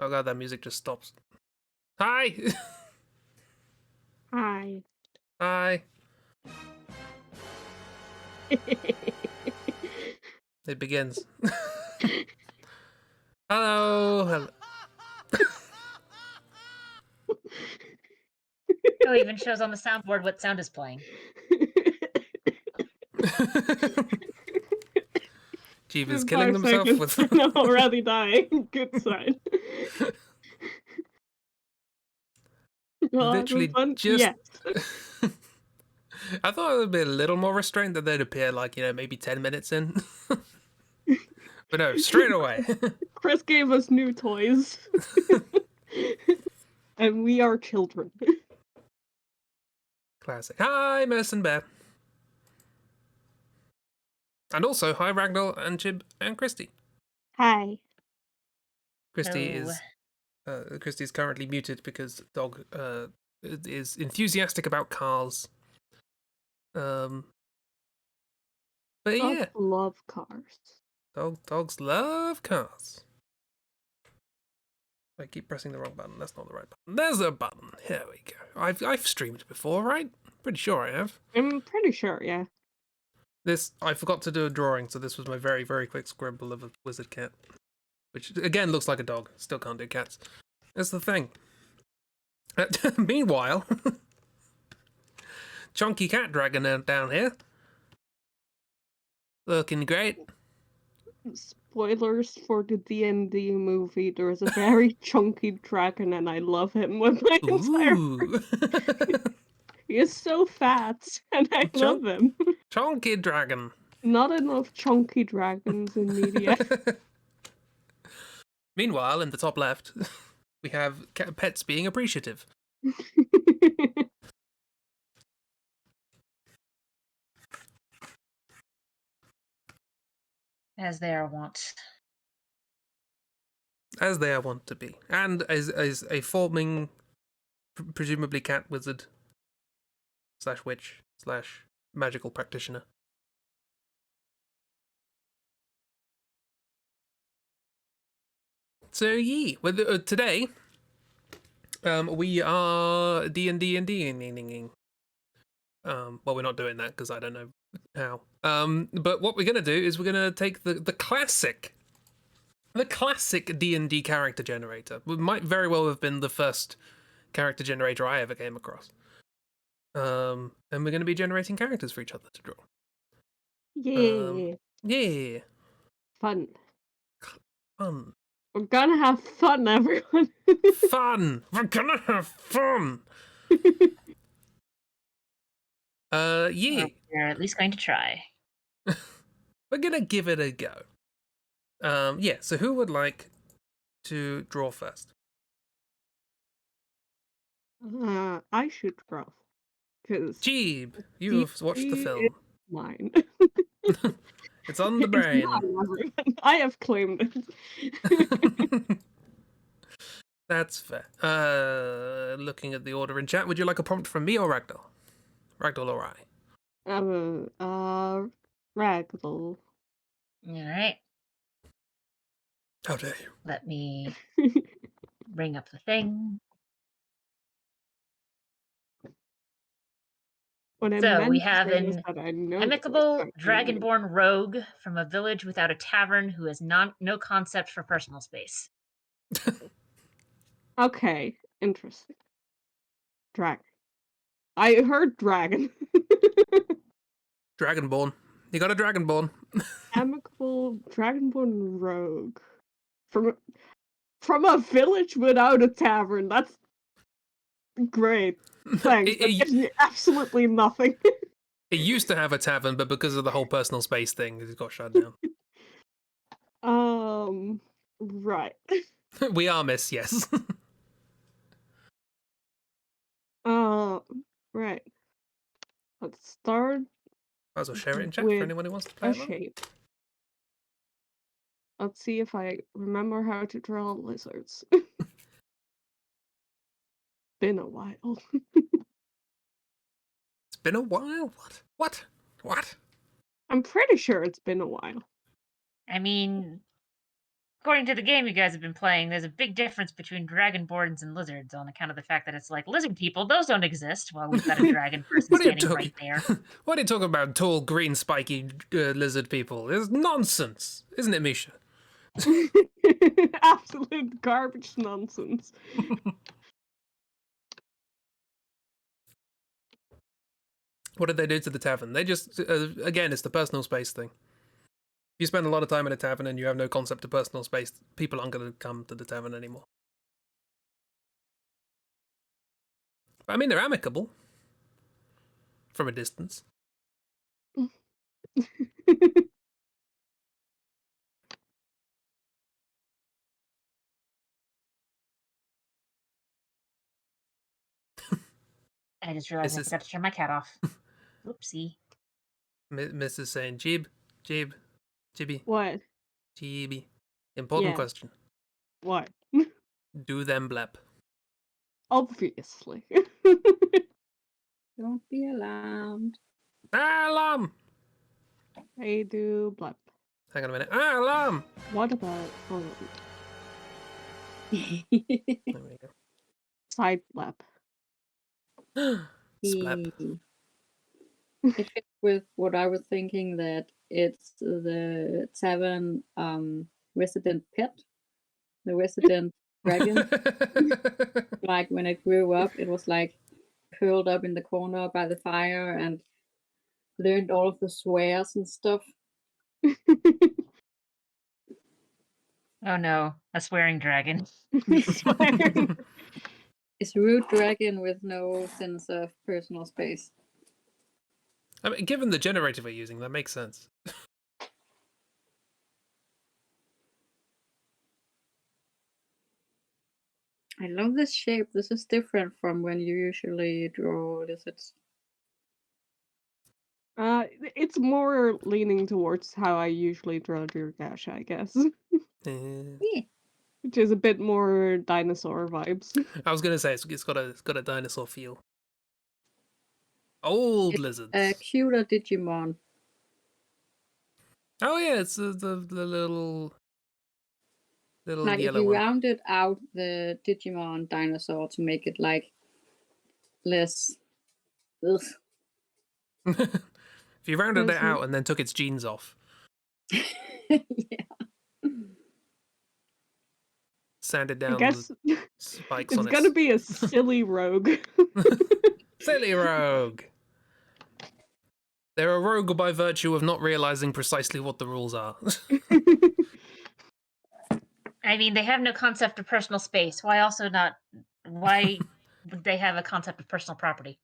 Oh god, that music just stops. Hi! Hi. Hi. It begins. Hello. Hello. Oh, it even shows on the soundboard what sound is playing. Chief is In killing 5 himself seconds, with. and I'm already dying. Good sign. Literally Fun? just. Yes. I thought it would be a little more restrained, that they'd appear like, maybe 10 minutes in. But no, straight away. Chris gave us new toys. And we are children. Classic. Hi, Merson Bear. And also, hi, Ragdoll and Chib and Christy. Hi. Christy Oh. Christy's currently muted because dog is enthusiastic about cars. But Dogs yeah, love cars. dogs love cars. I keep pressing the wrong button. That's not the right button. There's a button. Here we go. I've streamed before, right? Pretty sure I have. I'm pretty sure, yeah. I forgot to do a drawing, so this was my very, very quick scribble of a wizard cat, which again looks like a dog. Still can't do cats. That's the thing. Meanwhile, chunky cat dragon down here, looking great. Spoilers for the D&D movie. There is a very chunky dragon, and I love him with my entire Ooh, He is so fat, and I love him. chunky dragon. Not enough chunky dragons in media. Meanwhile, in the top left, we have pets being appreciative. As they are wont. As they are wont to be. And as a forming, presumably cat wizard / witch / magical practitioner. So today, we are D&D. Well, we're not doing that because I don't know how. But what we're gonna do is we're gonna take the classic D&D character generator. It might very well have been the first character generator I ever came across. And we're gonna be generating characters for each other to draw. Yeah. Yeah. Fun. Fun. We're gonna have fun, everyone. Fun. We're gonna have fun. Yeah. Well, we're at least going to try. We're gonna give it a go. Yeah, so who would like to draw first? I should draw. Because Jeeb, you've watched the film. mine. It's on the It's brain. mine, everyone. I have claimed it. That's fair. Looking at the order in chat, would you like a prompt from me or Ragdoll? Ragdoll or I? Ragdoll. Alright. How dare you? Let me bring up the thing. So we have an amicable dragonborn rogue from a village without a tavern who has no concept for personal space. Okay, interesting. Dragon. I heard dragon. Dragonborn. You got a Dragonborn. Amicable dragonborn rogue. From a village without a tavern. That's great. Thanks. That gives me absolutely nothing. It used to have a tavern, but because of the whole personal space thing, it got shut down. Right. We are miss, yes. Right. Let's start. Might as well share it in chat for anyone who wants to play a along. shape. Let's see if I remember how to draw lizards. Been a while. It's been a while? What? I'm pretty sure it's been a while. I mean, according to the game you guys have been playing, there's a big difference between dragonborns and lizards on account of the fact that it's like lizard people, those don't exist. While we've got a dragon person What are you standing talking? right there. What are you talking about? Tall, green, spiky lizard people? It's nonsense, isn't it, Misha? Absolute garbage nonsense. What did they do to the tavern? They just, again, it's the personal space thing. You spend a lot of time in a tavern and you have no concept of personal space, people aren't going to come to the tavern anymore. I mean, they're amicable from a distance. I just realized I forgot to turn my cat off. Oopsie. Mrs. saying, Chibi. What? Chibi. Important question. What? Do them blep. Obviously. Don't be alarmed. Alarm! They do blep. Hang on a minute. Alarm! What about There we go. side blep? Sblep. It fits with what I was thinking, that it's the tavern resident pet, the resident dragon. Like when it grew up, it was like curled up in the corner by the fire and learned all of the swears and stuff. Oh no, a swearing dragon. It's a rude dragon with no sense of personal space. I mean, given the generator we're using, that makes sense. I love this shape. This is different from when you usually draw lizards. It's more leaning towards how I usually draw Durgash, I guess. Yeah. Which is a bit more dinosaur vibes. I was gonna say it's got a dinosaur feel. Old It's lizards. a cuter Digimon. Oh yeah, it's the little Like if yellow you one. rounded out the Digimon dinosaur to make it like less. Ugh. If you rounded it Listen. out and then took its genes off, Yeah. sanded I down guess the spikes it's on gonna its be a silly rogue. silly rogue. They're a rogue by virtue of not realizing precisely what the rules are. I mean, they have no concept of personal space. Why would they have a concept of personal property?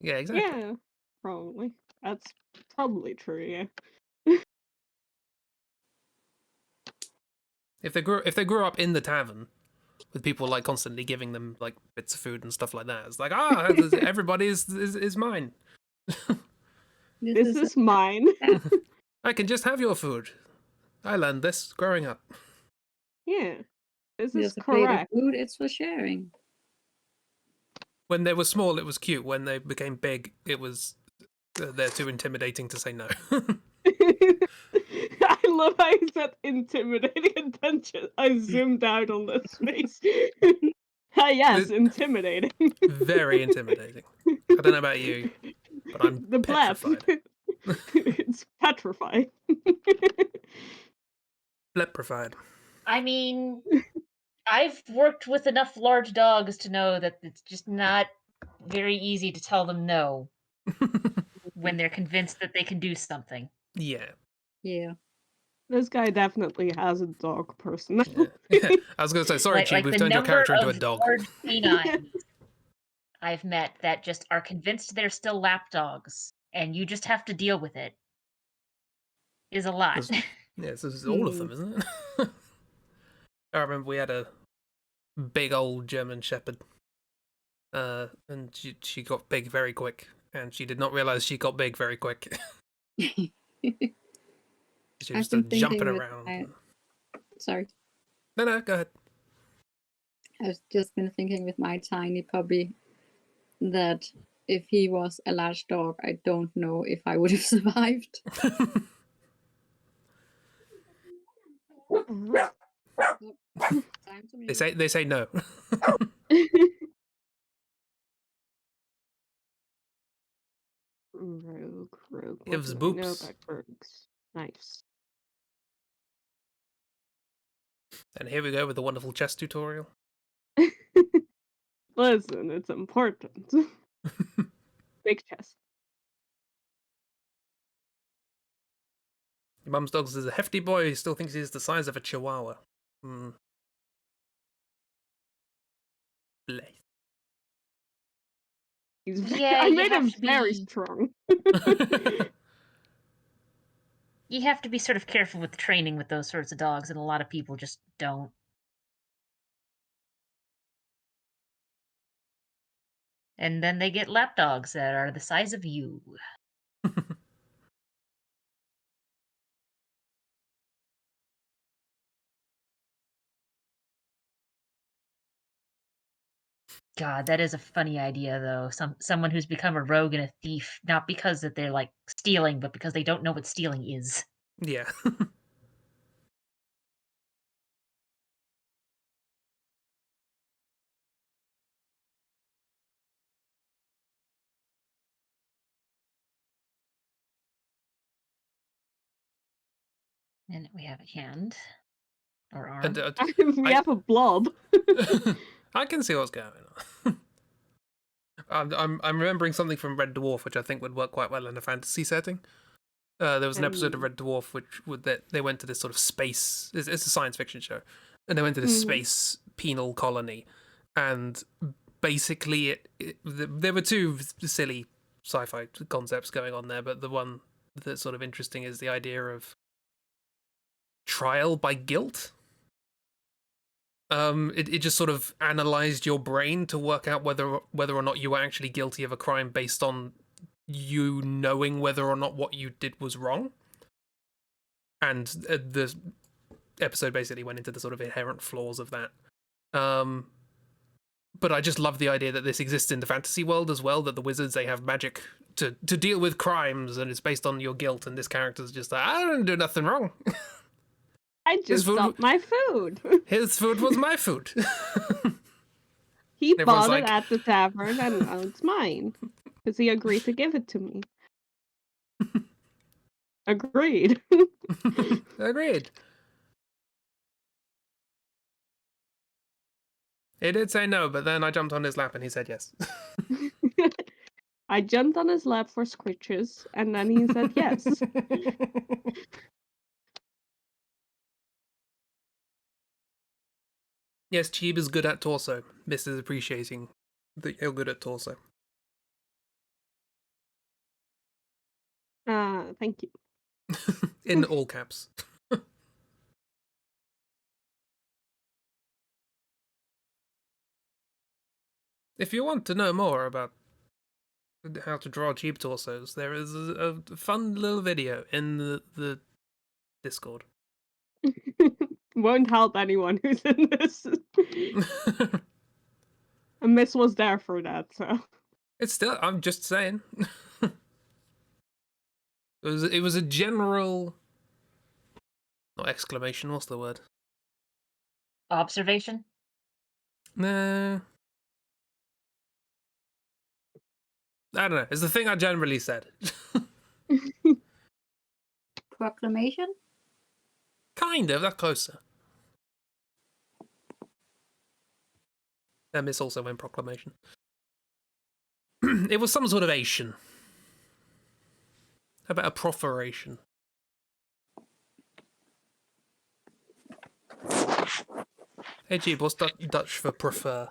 Yeah, exactly. Yeah, probably. That's probably true, yeah. If they grew up in the tavern with people like constantly giving them like bits of food and stuff like that, it's like everybody is mine. This is mine. I can just have your food. I learned this growing up. Yeah, this There's is a plate of correct. food, it's for sharing. When they were small, it was cute. When they became big, it was they're too intimidating to say no. I love how you said intimidating and then I zoomed out on this face. Yes, intimidating. Very intimidating. I don't know about you, but I'm the petrified. It's petrified. Bleprified. I mean, I've worked with enough large dogs to know that it's just not very easy to tell them no when they're convinced that they can do something. Yeah. Yeah. This guy definitely has a dog personality. Yeah. I was going to say, sorry, Chi, we've turned your character into a dog. Large canines I've met that just are convinced they're still lap dogs, and you just have to deal with it. Is a lot. Yeah, this is all of them, isn't it? I remember we had a big old German Shepherd, and she got big very quick, and she did not realize she got big very quick. She was just jumping around. Sorry. No, go ahead. I was just been thinking with my tiny puppy that if he was a large dog, I don't know if I would have survived. Time to leave. They say no. Rogue. What Gives do I know boops. about rogues? Nice. And here we go with the wonderful chess tutorial. Listen, it's important. Big chest. Your mum's dog is a hefty boy who still thinks he's the size of a chihuahua. Bless. Yeah, I you made have him to be- very strong. You have to be sort of careful with training with those sorts of dogs, and a lot of people just don't. And then they get lap dogs that are the size of you. God, that is a funny idea, though. Someone who's become a rogue and a thief, not because that they're like stealing, but because they don't know what stealing is. Yeah. And we have a hand or arm. And We have a blob. I can see what's going on. I'm remembering something from Red Dwarf, which I think would work quite well in a fantasy setting. There was an episode of Red Dwarf that they went to this sort of space. It's a science fiction show, and they went to this space penal colony, and basically there were two silly sci-fi concepts going on there, but the one that's sort of interesting is the idea of trial by guilt. It just sort of analyzed your brain to work out whether or not you were actually guilty of a crime based on you knowing whether or not what you did was wrong. And the episode basically went into the sort of inherent flaws of that. But I just love the idea that this exists in the fantasy world as well, that the wizards, they have magic to deal with crimes, and it's based on your guilt, and this character's just like, I didn't do nothing wrong. I just got my food. His food was my food. He Everyone's bought like- it at the tavern, and now it's mine. Because he agreed to give it to me. Agreed. Agreed. He did say no, but then I jumped on his lap and he said yes. I jumped on his lap for scritches, and then he said yes. Yes, Cheeb is good at torso. This is appreciating that you're good at torso. Thank you. In all caps. If you want to know more about how to draw cheap torsos, there is a fun little video in the Discord. Won't help anyone who's in this. And Miss was there for that, so. It's still, I'm just saying. It was a general, not exclamation, what's the word? Observation? Nah. I don't know. It's the thing I generally said. Proclamation? Kind of, that's closer. Miss also went proclamation. It was some sort of ation. How about a proferation? Hey, Jeeb, what's Dutch for prefer?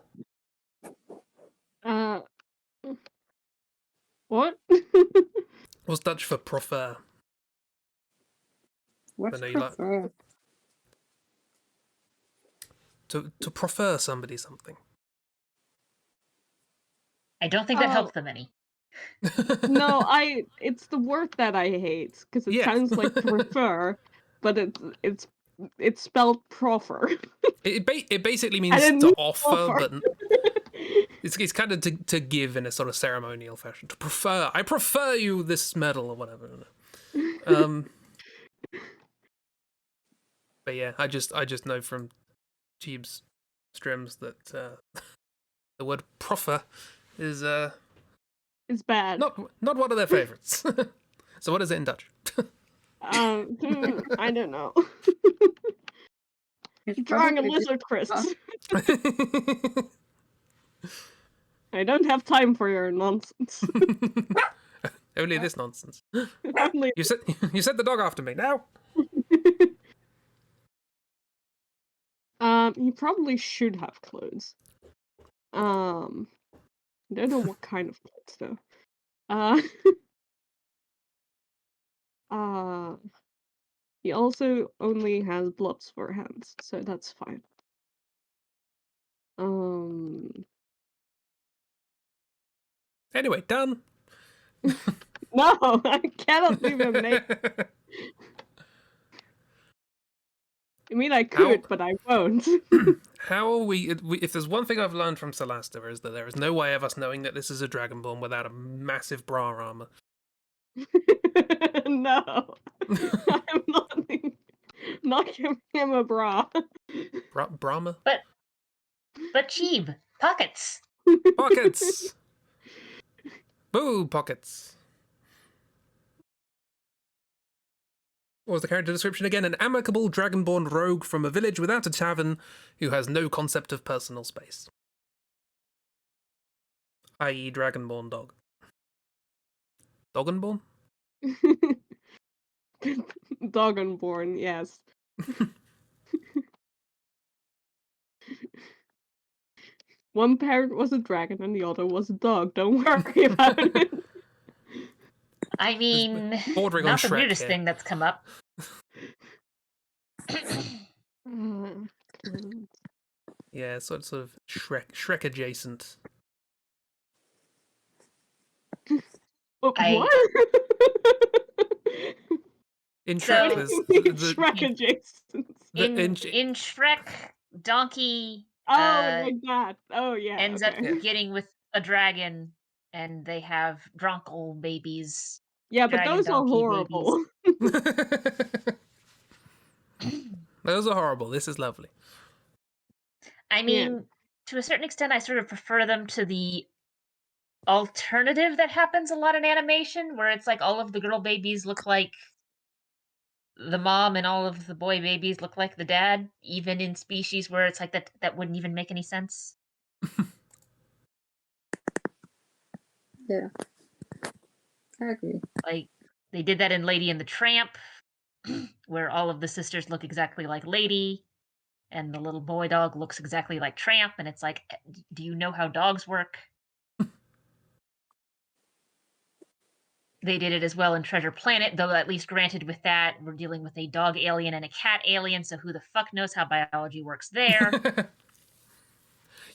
What? What's Dutch for prefer? What's know you like- prefer? To prefer somebody something. I don't think that Oh. helped them any. No, it's the word that I hate, because it Yeah. sounds like prefer, but it's spelled proffer. It basically I means didn't to mean offer, offer. but it's kind of to give in a sort of ceremonial fashion. To prefer, I prefer you this medal or whatever. But yeah, I just know from Jeeves streams that the word proffer is It's bad. not one of their favorites. So what is it in Dutch? I don't know. It's Drawing a probably lizard, Chris. Huh? I don't have time for your nonsense. Only this nonsense. Only You said the dog after me now. he probably should have clothes. I don't know what kind of clothes though. He also only has gloves for hands, so that's fine. Anyway, done. No, I cannot leave him naked. I mean, I could, but I won't. How are we? If there's one thing I've learned from Celasta is that there is no way of us knowing that this is a Dragonborn without a massive bra armor. No, I'm not giving him a bra. Brahma? But Cheeb, pockets. Pockets! Boo, pockets. What was the character description again? An amicable Dragonborn rogue from a village without a tavern who has no concept of personal space. I.e. Dragonborn dog. Doggenborn? Doggenborn, yes. One parent was a dragon and the other was a dog. Don't worry about it. I mean, bordering on not the Shrek weirdest here. thing that's come up. Yeah, sort of Shrek adjacent. What? In So- Shrek, What there's do you mean the, Shrek adjacent? In Shrek, Donkey Oh, like that. Oh, yeah. ends okay. up getting with a dragon, and they have Dronkle babies. Yeah, but dragon those are donkey horrible. those are horrible. This is lovely. I mean, to a certain extent, I sort of prefer them to the alternative that happens a lot in animation, where it's like all of the girl babies look like the mom and all of the boy babies look like the dad, even in species where it's like that wouldn't even make any sense. Yeah, I agree. Like they did that in Lady and the Tramp, where all of the sisters look exactly like Lady, and the little boy dog looks exactly like Tramp, and it's like, do you know how dogs work? They did it as well in Treasure Planet, though at least granted with that, we're dealing with a dog alien and a cat alien, so who the fuck knows how biology works there?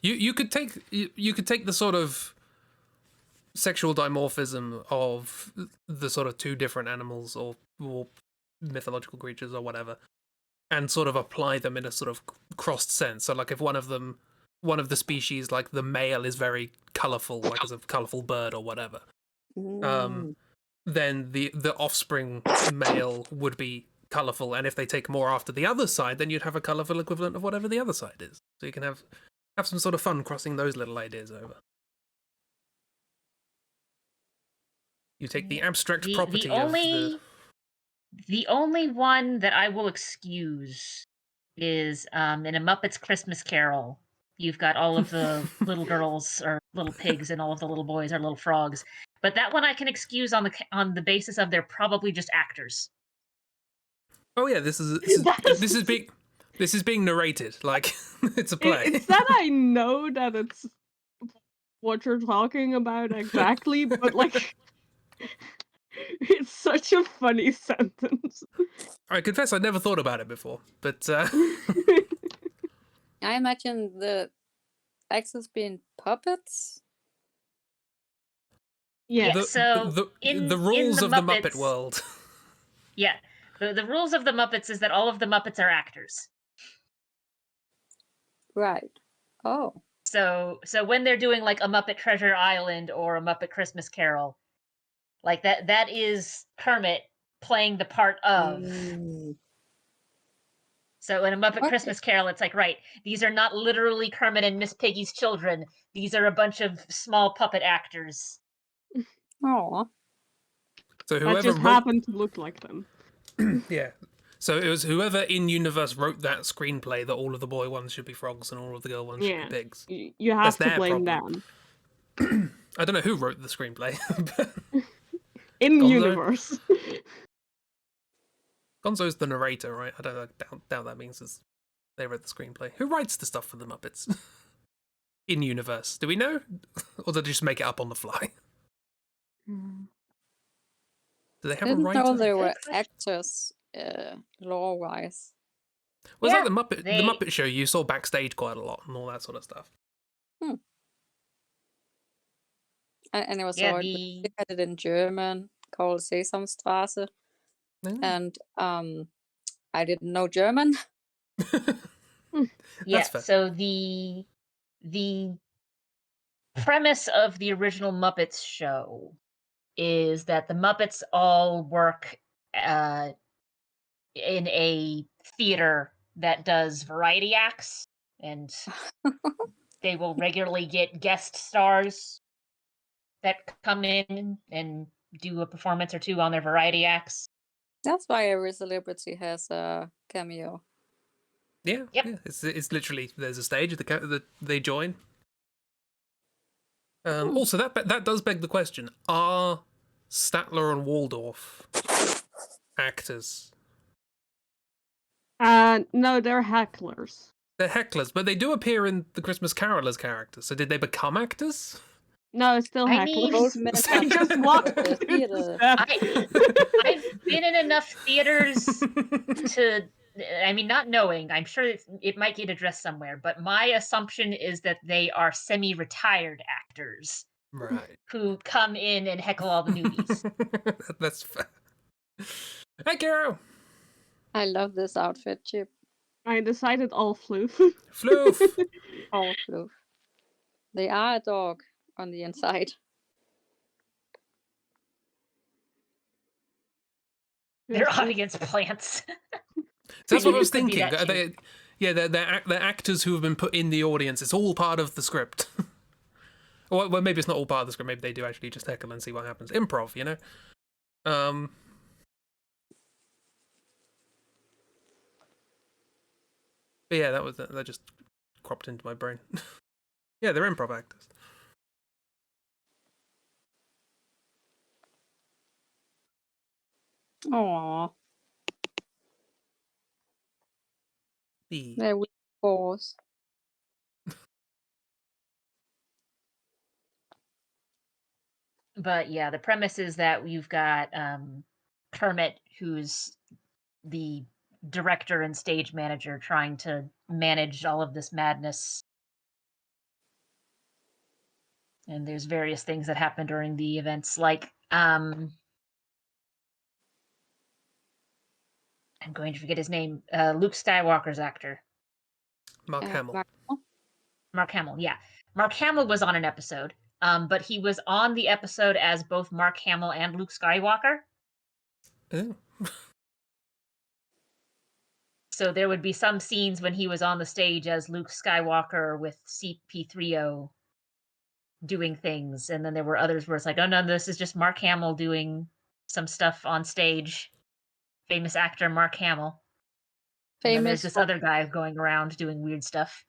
You could take the sort of sexual dimorphism of the sort of two different animals or mythological creatures or whatever, and sort of apply them in a sort of crossed sense. So like if one of the species, like the male is very colourful, like as a colourful bird or whatever, then the offspring male would be colourful, and if they take more after the other side, then you'd have a colourful equivalent of whatever the other side is. So you can have some sort of fun crossing those little ideas over. You take the abstract property of the only one that I will excuse is in A Muppet's Christmas Carol. You've got all of the little girls or little pigs, and all of the little boys are little frogs. But that one I can excuse on the basis of they're probably just actors. Oh yeah, this is being narrated like it's a play. It's that I know that it's what you're talking about exactly, but like it's such a funny sentence. I confess I never thought about it before, but I imagine the accents being puppets. Yeah. the rules of the Muppet world. Yeah, the rules of the Muppets is that all of the Muppets are actors. Right. Oh. So when they're doing like a Muppet Treasure Island or a Muppet Christmas Carol, like that is Kermit playing the part of. So So in a Muppet Okay. Christmas Carol, it's like, right, these are not literally Kermit and Miss Piggy's children. These are a bunch of small puppet actors. Oh, So That whoever just wrote, happened to look like them. yeah. So it was whoever in universe wrote that screenplay that all of the boy ones should be frogs and all of the girl ones should Yeah. be pigs. You That's have to their blame problem. them. I don't know who wrote the screenplay. But In Gonzo? universe. Gonzo's the narrator, right? I don't doubt that means they wrote the screenplay. Who writes the stuff for the Muppets? In universe, do we know, or did they just make it up on the fly? Do they have a didn't know writer? they Good were question. actors, law-wise. Was Yeah, like the they- Muppet Show? You saw backstage quite a lot and all that sort of stuff. I never Yeah, saw it. the They had it in German, called Sesamstraße, Mm. and I didn't know German. yeah. fair. So the premise of the original Muppets show is that the Muppets all work in a theater that does variety acts, and they will regularly get guest stars that come in and do a performance or two on their variety acts. That's why every celebrity has a cameo. Yeah, Yep. yeah. It's literally there's a stage that they join. Also, that does beg the question: are Statler and Waldorf actors? No, they're hecklers. They're hecklers, but they do appear in the Christmas Carol as characters. So did they become actors? No, it's still I mean- hecklers. Both men They are just part walk of the theater. I've been in enough theaters to, I mean, not knowing, I'm sure it might get addressed somewhere, but my assumption is that they are semi-retired actors Right. who come in and heckle all the newbies. That's fair. Hey, Carol. I love this outfit, Chip. I decided all floof. Floof. All floof. They are a dog on the inside. Their audience plants. So that's what I was Could be thinking. that too. They're actors who have been put in the audience. It's all part of the script. Well, maybe it's not all part of the script. Maybe they do actually just heckle and see what happens. Improv, you know. But yeah, that just cropped into my brain. Yeah, they're improv actors. Aww. The They're weak paws. But yeah, the premise is that you've got Kermit, who's the director and stage manager, trying to manage all of this madness. And there's various things that happen during the events, like I'm going to forget his name. Luke Skywalker's actor, Mark Hamill. Mark Hamill. Yeah, Mark Hamill was on an episode, but he was on the episode as both Mark Hamill and Luke Skywalker. Oh. So there would be some scenes when he was on the stage as Luke Skywalker with CP3O doing things, and then there were others where it's like, oh no, this is just Mark Hamill doing some stuff on stage. Famous actor Mark Hamill. And then there's Famous this for other guy going around doing weird stuff.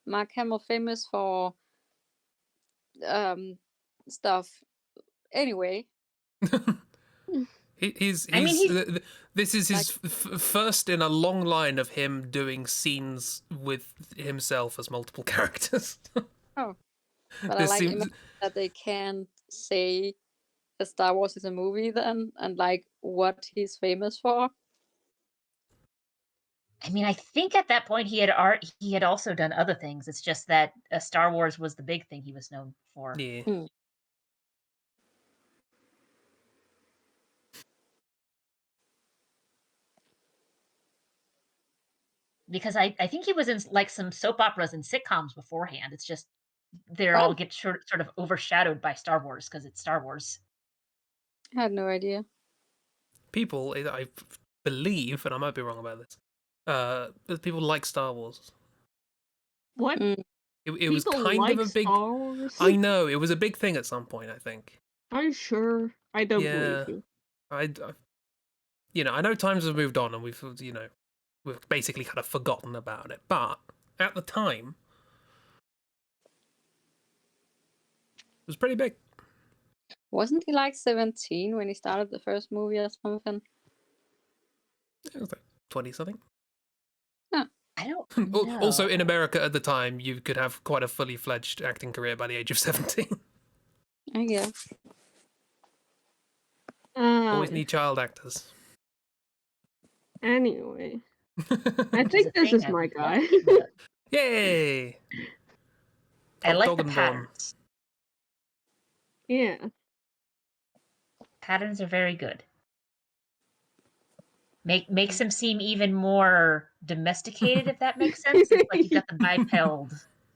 Mark Hamill, famous for stuff. Anyway, He's I mean, this is his first in a long line of him doing scenes with himself as multiple characters. but I This like seems- that they can't say that Star Wars is a movie then, and like what he's famous for. I mean, I think at that point he had also done other things. It's just that Star Wars was the big thing he was known for. Yeah. Because I think he was in like some soap operas and sitcoms beforehand. It's just they're all get sort of overshadowed by Star Wars because it's Star Wars. I had no idea. People, I believe, and I might be wrong about this, People like Star Wars. What? Mm. It was People kind like of a big. Star Wars? I know it was a big thing at some point. I think. Are you sure? I don't believe Yeah. you. I I know times have moved on and we've basically kind of forgotten about it. But at the time, it was pretty big. Wasn't he like 17 when he started the first movie or something? It was like 20 something. I don't know. Also, in America at the time, you could have quite a fully fledged acting career by the age of 17. I guess. Always need child actors. Anyway, I Which think a this thing is I my would guy. love to do. Yay! I like the Doggenborn. patterns. Yeah. Patterns are very good. Makes him seem even more domesticated, if that makes sense. It's like you've got the biped,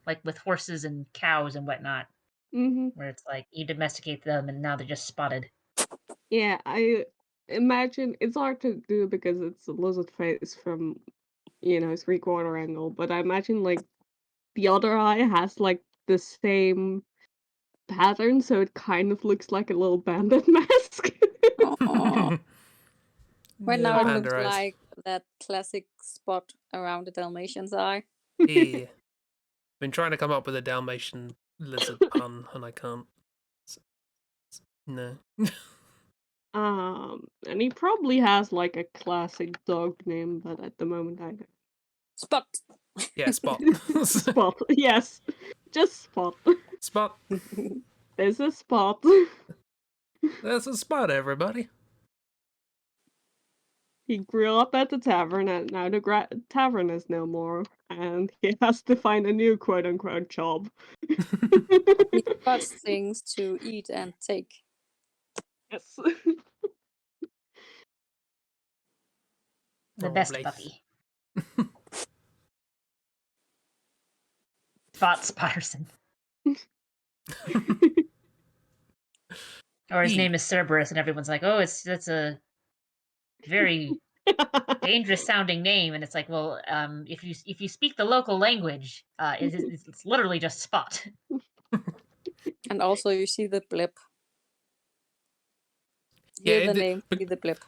like with horses and cows and whatnot, hmm where it's like you domesticate them and now they're just spotted. Yeah, I imagine it's hard to do because it's a lizard face from, three-quarter angle, but I imagine like the other eye has like the same pattern, so it kind of looks like a little bandit mask. Aw. Right now it Panda looks eyes. like that classic spot around the Dalmatian's eye. Yeah. Been trying to come up with a Dalmatian lizard pun, and I can't. No. And he probably has like a classic dog name, but at the moment I don't. Spot! Yeah, Spot. Spot, yes, just Spot. Spot. There's a Spot. There's a Spot, everybody. He grew up at the tavern, and now the tavern is no more, and he has to find a new quote-unquote job. He spots things to eat and take. Yes. The Oh, best Blaze. puppy. Spot Spotterson. Or his E. name is Cerberus, and everyone's like, "Oh, that's a very dangerous sounding name." And it's like, well, if you speak the local language, it's literally just Spot. And also you see the blip. Yeah, Hear the name, see the blip.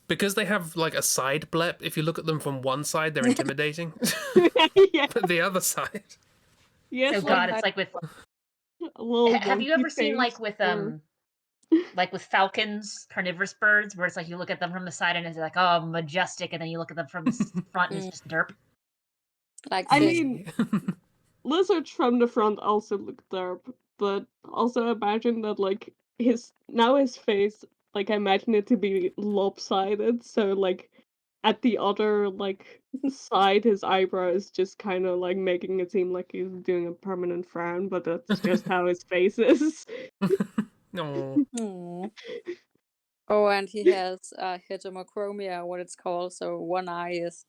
because they have like a side blep. If you look at them from one side, they're intimidating. Yeah. But the other side. Yes, Oh God, it's like with. a little Have you monkey ever seen like face, with or- like with falcons, carnivorous birds, where it's like you look at them from the side and it's like, oh, majestic, and then you look at them from the front and it's just derp. Like I fish. mean, lizards from the front also look derp, but also imagine that like his face, like I imagine it to be lopsided, so like at the other like side his eyebrow is just kind of like making it seem like he's doing a permanent frown, but that's just how his face is. No. Hmm. Oh, and he has heterochromia, what it's called. So one eye is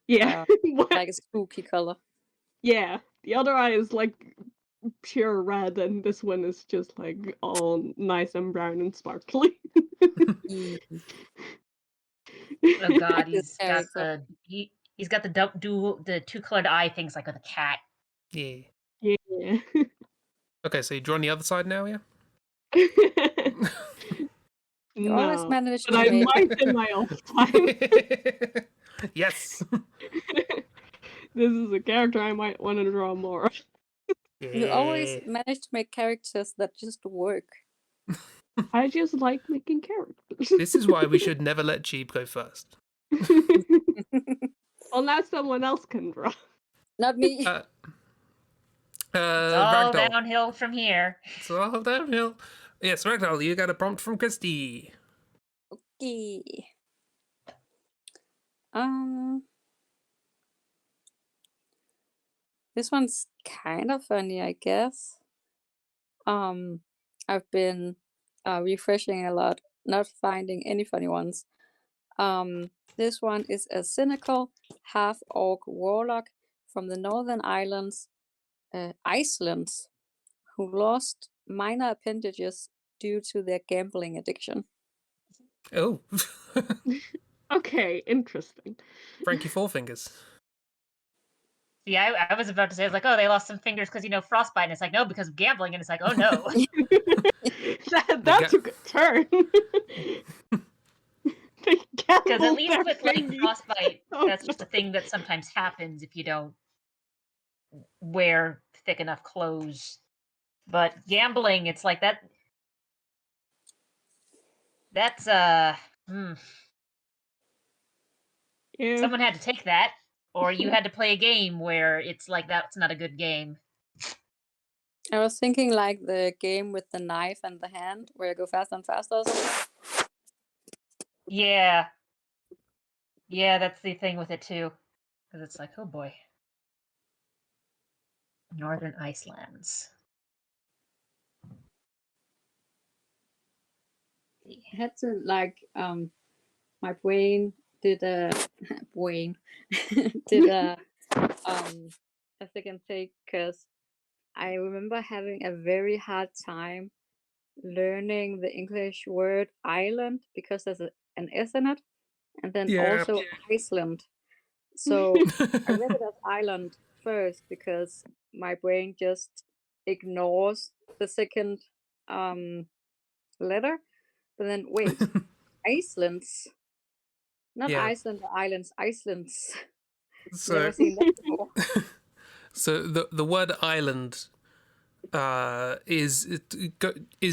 Yeah. What? like a spooky color. Yeah. The other eye is like pure red, and this one is just like all nice and brown and sparkly. Eee. Oh God, This character. he's got the two colored eye things like with a cat. Yeah. Yeah. Okay, so you draw on the other side now, yeah? You always No, manage but to I make might in my off time. Yes. This is a character I might want to draw more of. you always Yeah. manage to make characters that just work. I just like making characters. This is why we should never let Cheap go first. Well, now someone else can draw. Not me. It's all Ragdoll. downhill from here. It's all downhill. Yes, Ragdoll, you got a prompt from Christy. Okay. This one's kind of funny, I guess. I've been refreshing a lot, not finding any funny ones. This one is a cynical half-orc warlock from the Northern Islands, Iceland, who lost minor appendages due to their gambling addiction. Oh. Okay, interesting. Frankie Four Fingers. See, I was about to say, I was like, oh, they lost some fingers because, frostbite. And it's like, no, because of gambling. And it's like, oh, no. That took a turn. They Because at gambled least their with, like, fingers. frostbite, Oh, that's just a thing that sometimes happens if you don't wear thick enough clothes. But gambling, it's like that's, yeah. someone had to take that. Or you had to play a game where it's like, that's not a good game. I was thinking like the game with the knife and the hand, where you go faster and faster or something. Yeah. Yeah, that's the thing with it, too. Because it's like, oh, boy. Northern Icelands. I had to like my brain did a brain did a second take, because I remember having a very hard time learning the English word island because there's an S in it, and then Yeah. also Iceland. So I read it as island first because my brain just ignores the second letter. But then wait, Iceland's not Yeah. Iceland, the islands, Iceland's. So Never seen that before. so the word island is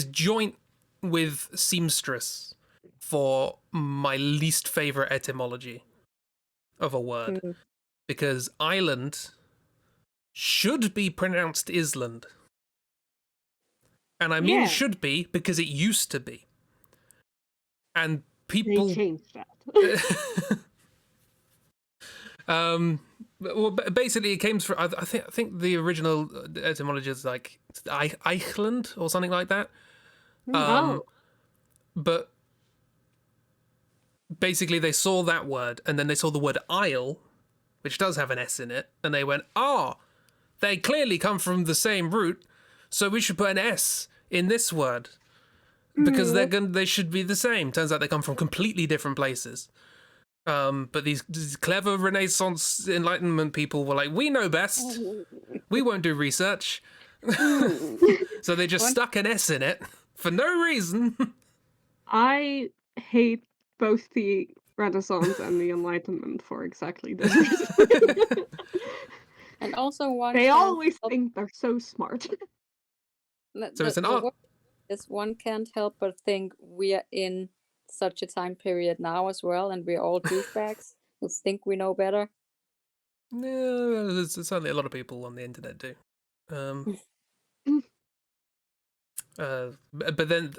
joint with seamstress for my least favorite etymology of a word, Mm. because island should be pronounced island, and I mean Yeah. should be because it used to be, and They people changed that. well, basically it came from, I think the original etymology is like Eichland or something like that. Oh. But basically they saw that word and then they saw the word isle, which does have an S in it, and they went, they clearly come from the same root, so we should put an S in this word because they should be the same. Turns out they come from completely different places. But these clever Renaissance Enlightenment people were like, we know best. We won't do research. So they just stuck an S in it for no reason. I hate both the Renaissance and the Enlightenment for exactly this reason. And also one They can't always help- think they're so smart. So it's an art. word is one can't help but think we are in such a time period now as well, and we're all douchebags who think we know better. Yeah, there's certainly a lot of people on the internet do. But then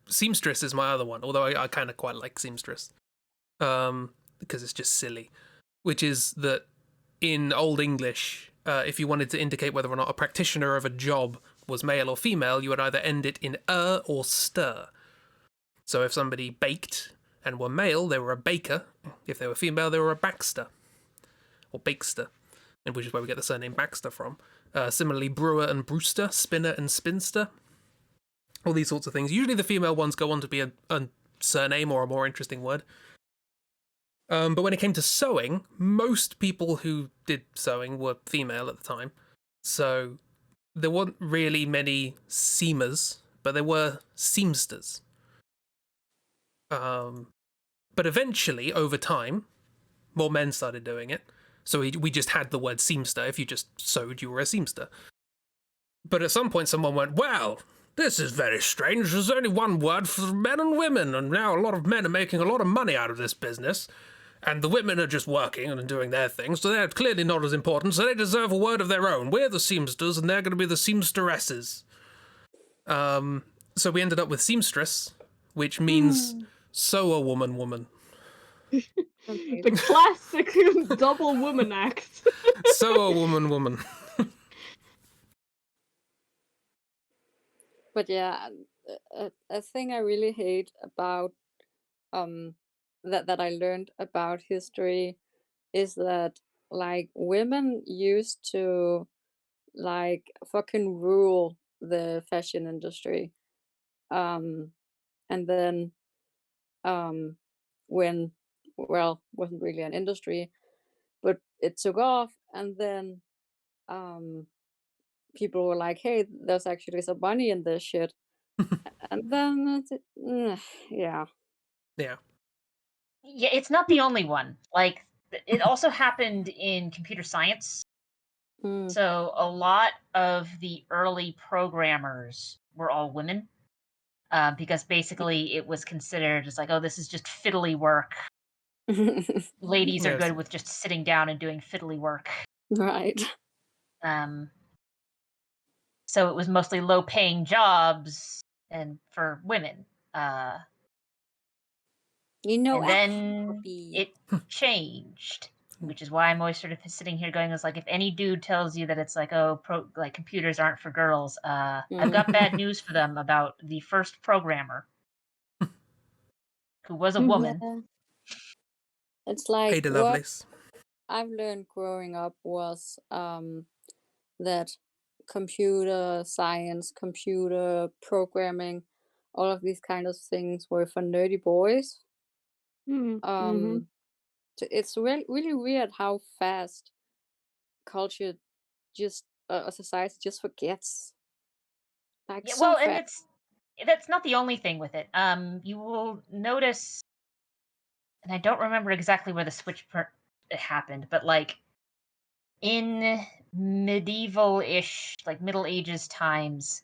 seamstress is my other one, although I kind of quite like seamstress, because it's just silly. Which is that in Old English, if you wanted to indicate whether or not a practitioner of a job was male or female, you would either end it in or stir. So if somebody baked and were male, they were a baker. If they were female, they were a backster or bakester, and which is where we get the surname Baxter from. Similarly, brewer and brewster, spinner and spinster, all these sorts of things. Usually the female ones go on to be a surname or a more interesting word. But when it came to sewing, most people who did sewing were female at the time. So there weren't really many seamers, but there were seamsters. But eventually, over time, more men started doing it. So we just had the word seamster. If you just sewed, you were a seamster. But at some point, someone went, well, this is very strange. There's only one word for men and women, and now a lot of men are making a lot of money out of this business. And the women are just working and doing their thing, so they're clearly not as important, so they deserve a word of their own. We're the seamsters, and they're going to be the seamsteresses. So we ended up with seamstress, which means sew a woman. The classic double woman act. Sew a woman. But yeah, a thing I really hate about that I learned about history is that like women used to like fucking rule the fashion industry. And then when wasn't really an industry, but it took off, and then people were like, "Hey, there's actually some money in this shit," and then yeah. Yeah. Yeah, it's not the only one. Like, it also happened in computer science. Mm. So a lot of the early programmers were all women, because basically it was considered as like, oh, this is just fiddly work. Ladies are Yes. good with just sitting down and doing fiddly work. Right. So it was mostly low-paying jobs and for women. And then it changed, which is why I'm always sort of sitting here going, "Is like if any dude tells you that it's like, oh, like computers aren't for girls, I've got bad news for them about the first programmer, who was a woman." Yeah. It's like Ada what Lovelace. I've learned growing up was that computer science, computer programming, all of these kind of things were for nerdy boys. Mm-hmm. It's really weird how fast culture just a society just forgets, like Yeah, so well, and fast. that's not the only thing with it. You will notice, and I don't remember exactly where the switch it happened, but like in medieval-ish, like Middle Ages times.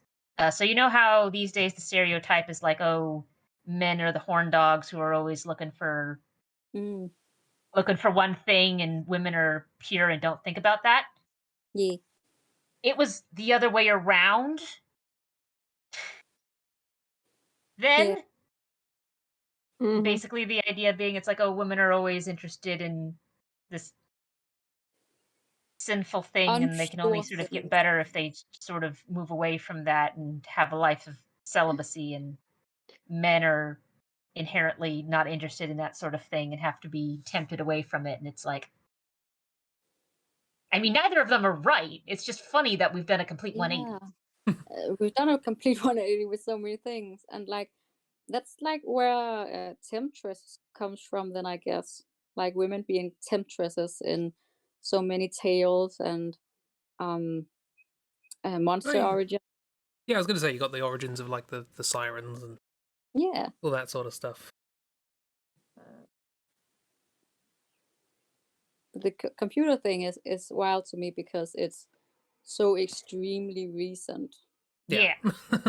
So you know how these days the stereotype is like, oh, men are the horn dogs who are always looking for Mm, one thing, and women are pure and don't think about that. yeah, It was the other way around. yeah, Then Mm-hmm. basically the idea being it's like, oh, women are always interested in this sinful thing, and they can only unsure sort of get things. better if they sort of move away from that and have a life of celibacy, and men are inherently not interested in that sort of thing and have to be tempted away from it. And it's like, I mean, neither of them are right. It's just funny that we've done a complete 180. Yeah, we've done a complete 180 with so many things, and like that's like where temptress comes from. Then I guess like women being temptresses in so many tales and um monster I, origin. yeah, I was going to say you got the origins of like the sirens and Yeah. all that sort of stuff. But the computer thing is wild to me because it's so extremely recent. Yeah.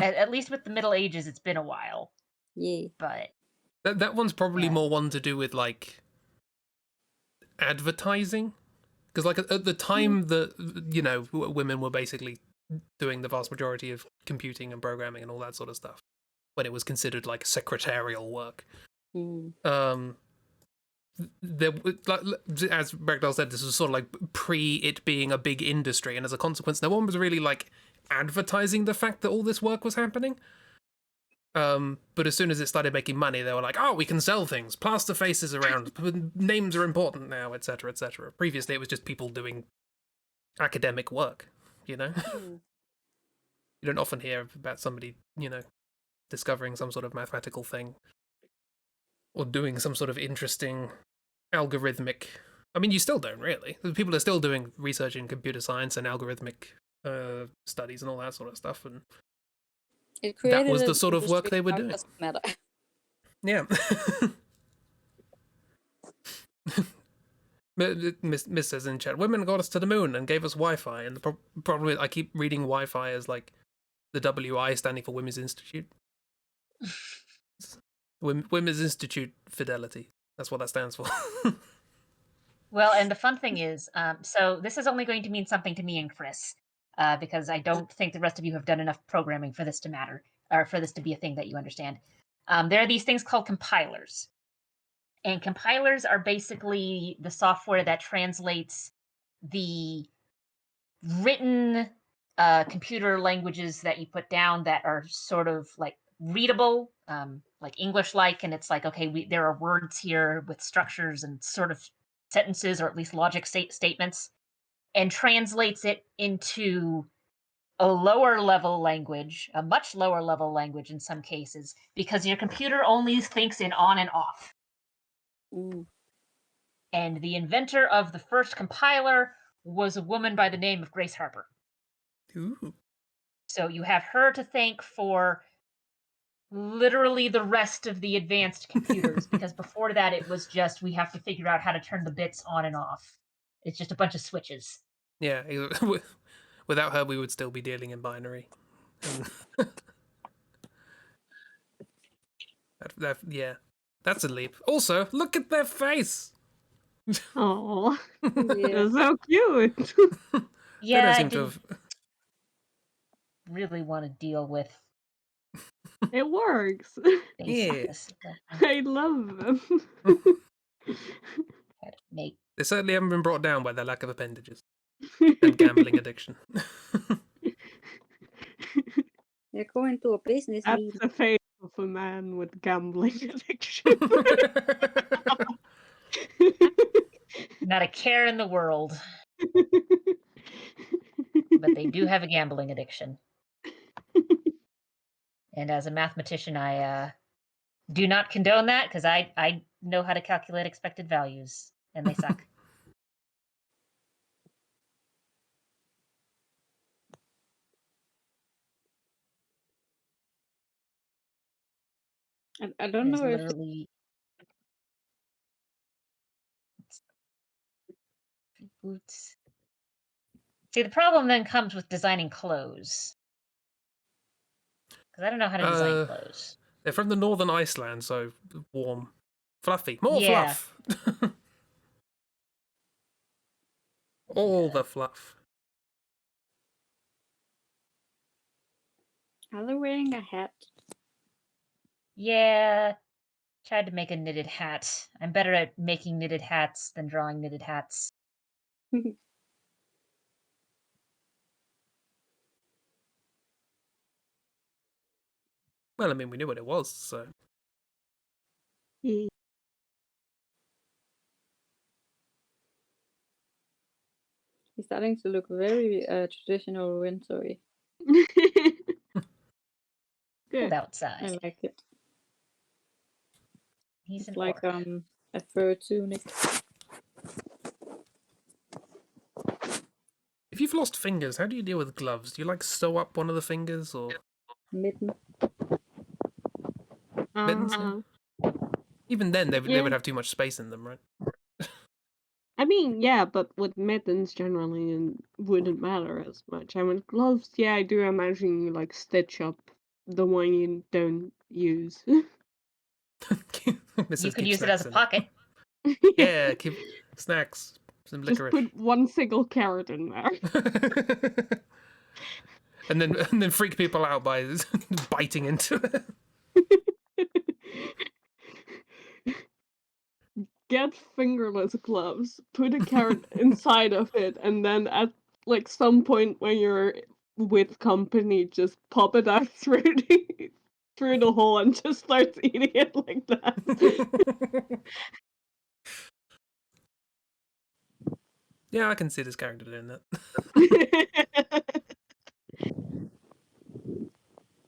At least with the Middle Ages, it's been a while. Yeah. But that one's probably Yeah. more one to do with like advertising, because like at the time that women were basically doing the vast majority of computing and programming and all that sort of stuff when it was considered like secretarial work. Mm. There, like, as Ragdoll said, this was sort of like pre it being a big industry, and as a consequence, no one was really like advertising the fact that all this work was happening. But as soon as it started making money, they were like, "Oh, we can sell things, plaster faces around, names are important now, etc., etc." Previously, it was just people doing academic work. Mm. You don't often hear about somebody, discovering some sort of mathematical thing or doing some sort of interesting algorithmic. I mean, you still don't really. People are still doing research in computer science and algorithmic studies and all that sort of stuff, and It that created was the an sort of work industry. they were Now it doing. doesn't matter. Yeah. Miss says in chat, women got us to the moon and gave us Wi-Fi, and the problem is I keep reading Wi-Fi as like the WI standing for Women's Institute. Women's Institute Fidelity. That's what that stands for. Well, and the fun thing is, so this is only going to mean something to me and Chris, because I don't think the rest of you have done enough programming for this to matter, or for this to be a thing that you understand. There are these things called compilers. And compilers are basically the software that translates the written computer languages that you put down that are sort of like readable, like English-like, and it's like, okay, there are words here with structures and sort of sentences, or at least logic statements, and translates it into a lower level language, a much lower level language in some cases, because your computer only thinks in on and off. Mm. And the inventor of the first compiler was a woman by the name of Grace Harper. Ooh. So you have her to thank for literally the rest of the advanced computers, because before that it was just we have to figure out how to turn the bits on and off. It's just a bunch of switches. Yeah, without her, we would still be dealing in binary. Yeah, that's a leap. Also, look at their face. Oh, Yeah. they're so cute. They Yeah, don't I seem to didn't have. really want to deal with It works. Yeah. basis. I love them. Had to make They certainly haven't been brought down by their lack of appendages and gambling addiction. They're going to a business That's meeting. the face of a man with gambling addiction. not a care in the world, but they do have a gambling addiction. And as a mathematician, I do not condone that because I know how to calculate expected values, and they suck. I don't It is know if literally boots. See, the problem then comes with designing clothes. Because I don't know how to design clothes. They're from the northern Iceland, so warm, fluffy, more Yeah. fluff. All the fluff. are they wearing a hat? Yeah. Tried to make a knitted hat. I'm better at making knitted hats than drawing knitted hats. Well, I mean, we knew what it was, so. Yeah. He's starting to look very traditional wintry. Cold Good. I outside. like it. He's It's an like orc. a fur tunic. If you've lost fingers, how do you deal with gloves? Do you like sew up one of the fingers or Mitten. mittens? Even then, they Yeah. would have too much space in them, right? I mean, yeah, but with mittens generally it wouldn't matter as much. I mean, gloves, yeah, I do imagine you like stitch up the one you don't use. Mrs. You could keep use it as a snacks in pocket. Yeah, keep snacks, some Just licorice. put one single carrot in there. and then freak people out by biting into it. Get fingerless gloves, put a carrot inside of it, and then at like some point when you're with company, just pop it out through the hole and just start eating it like that. Yeah, I can see this character doing that.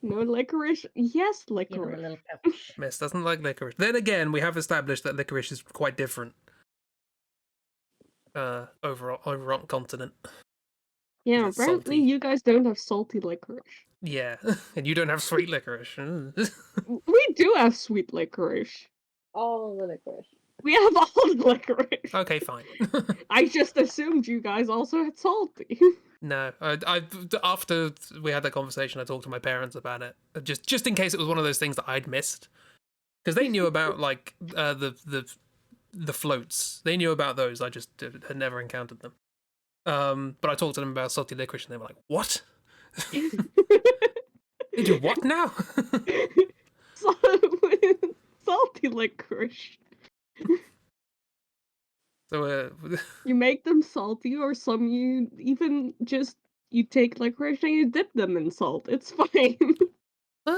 No licorice? Yes, Give him a licorice. little pouch. Miss doesn't like licorice. Then again, we have established that licorice is quite different. Over on continent. Yeah, It's apparently salty. you guys don't have salty licorice. Yeah, and you don't have sweet licorice. We do have sweet licorice. All the licorice. We have all the licorice. Okay, fine. I just assumed you guys also had salty. No, I after we had that conversation, I talked to my parents about it, just in case it was one of those things that I'd missed, because they knew about like the floats. They knew about those. I just had never encountered them. But I talked to them about salty licorice, and they were like, "What? They do what now?" Salty licorice. So You make them salty, or some you even just you take licorice and you dip them in salt. It's fine. They're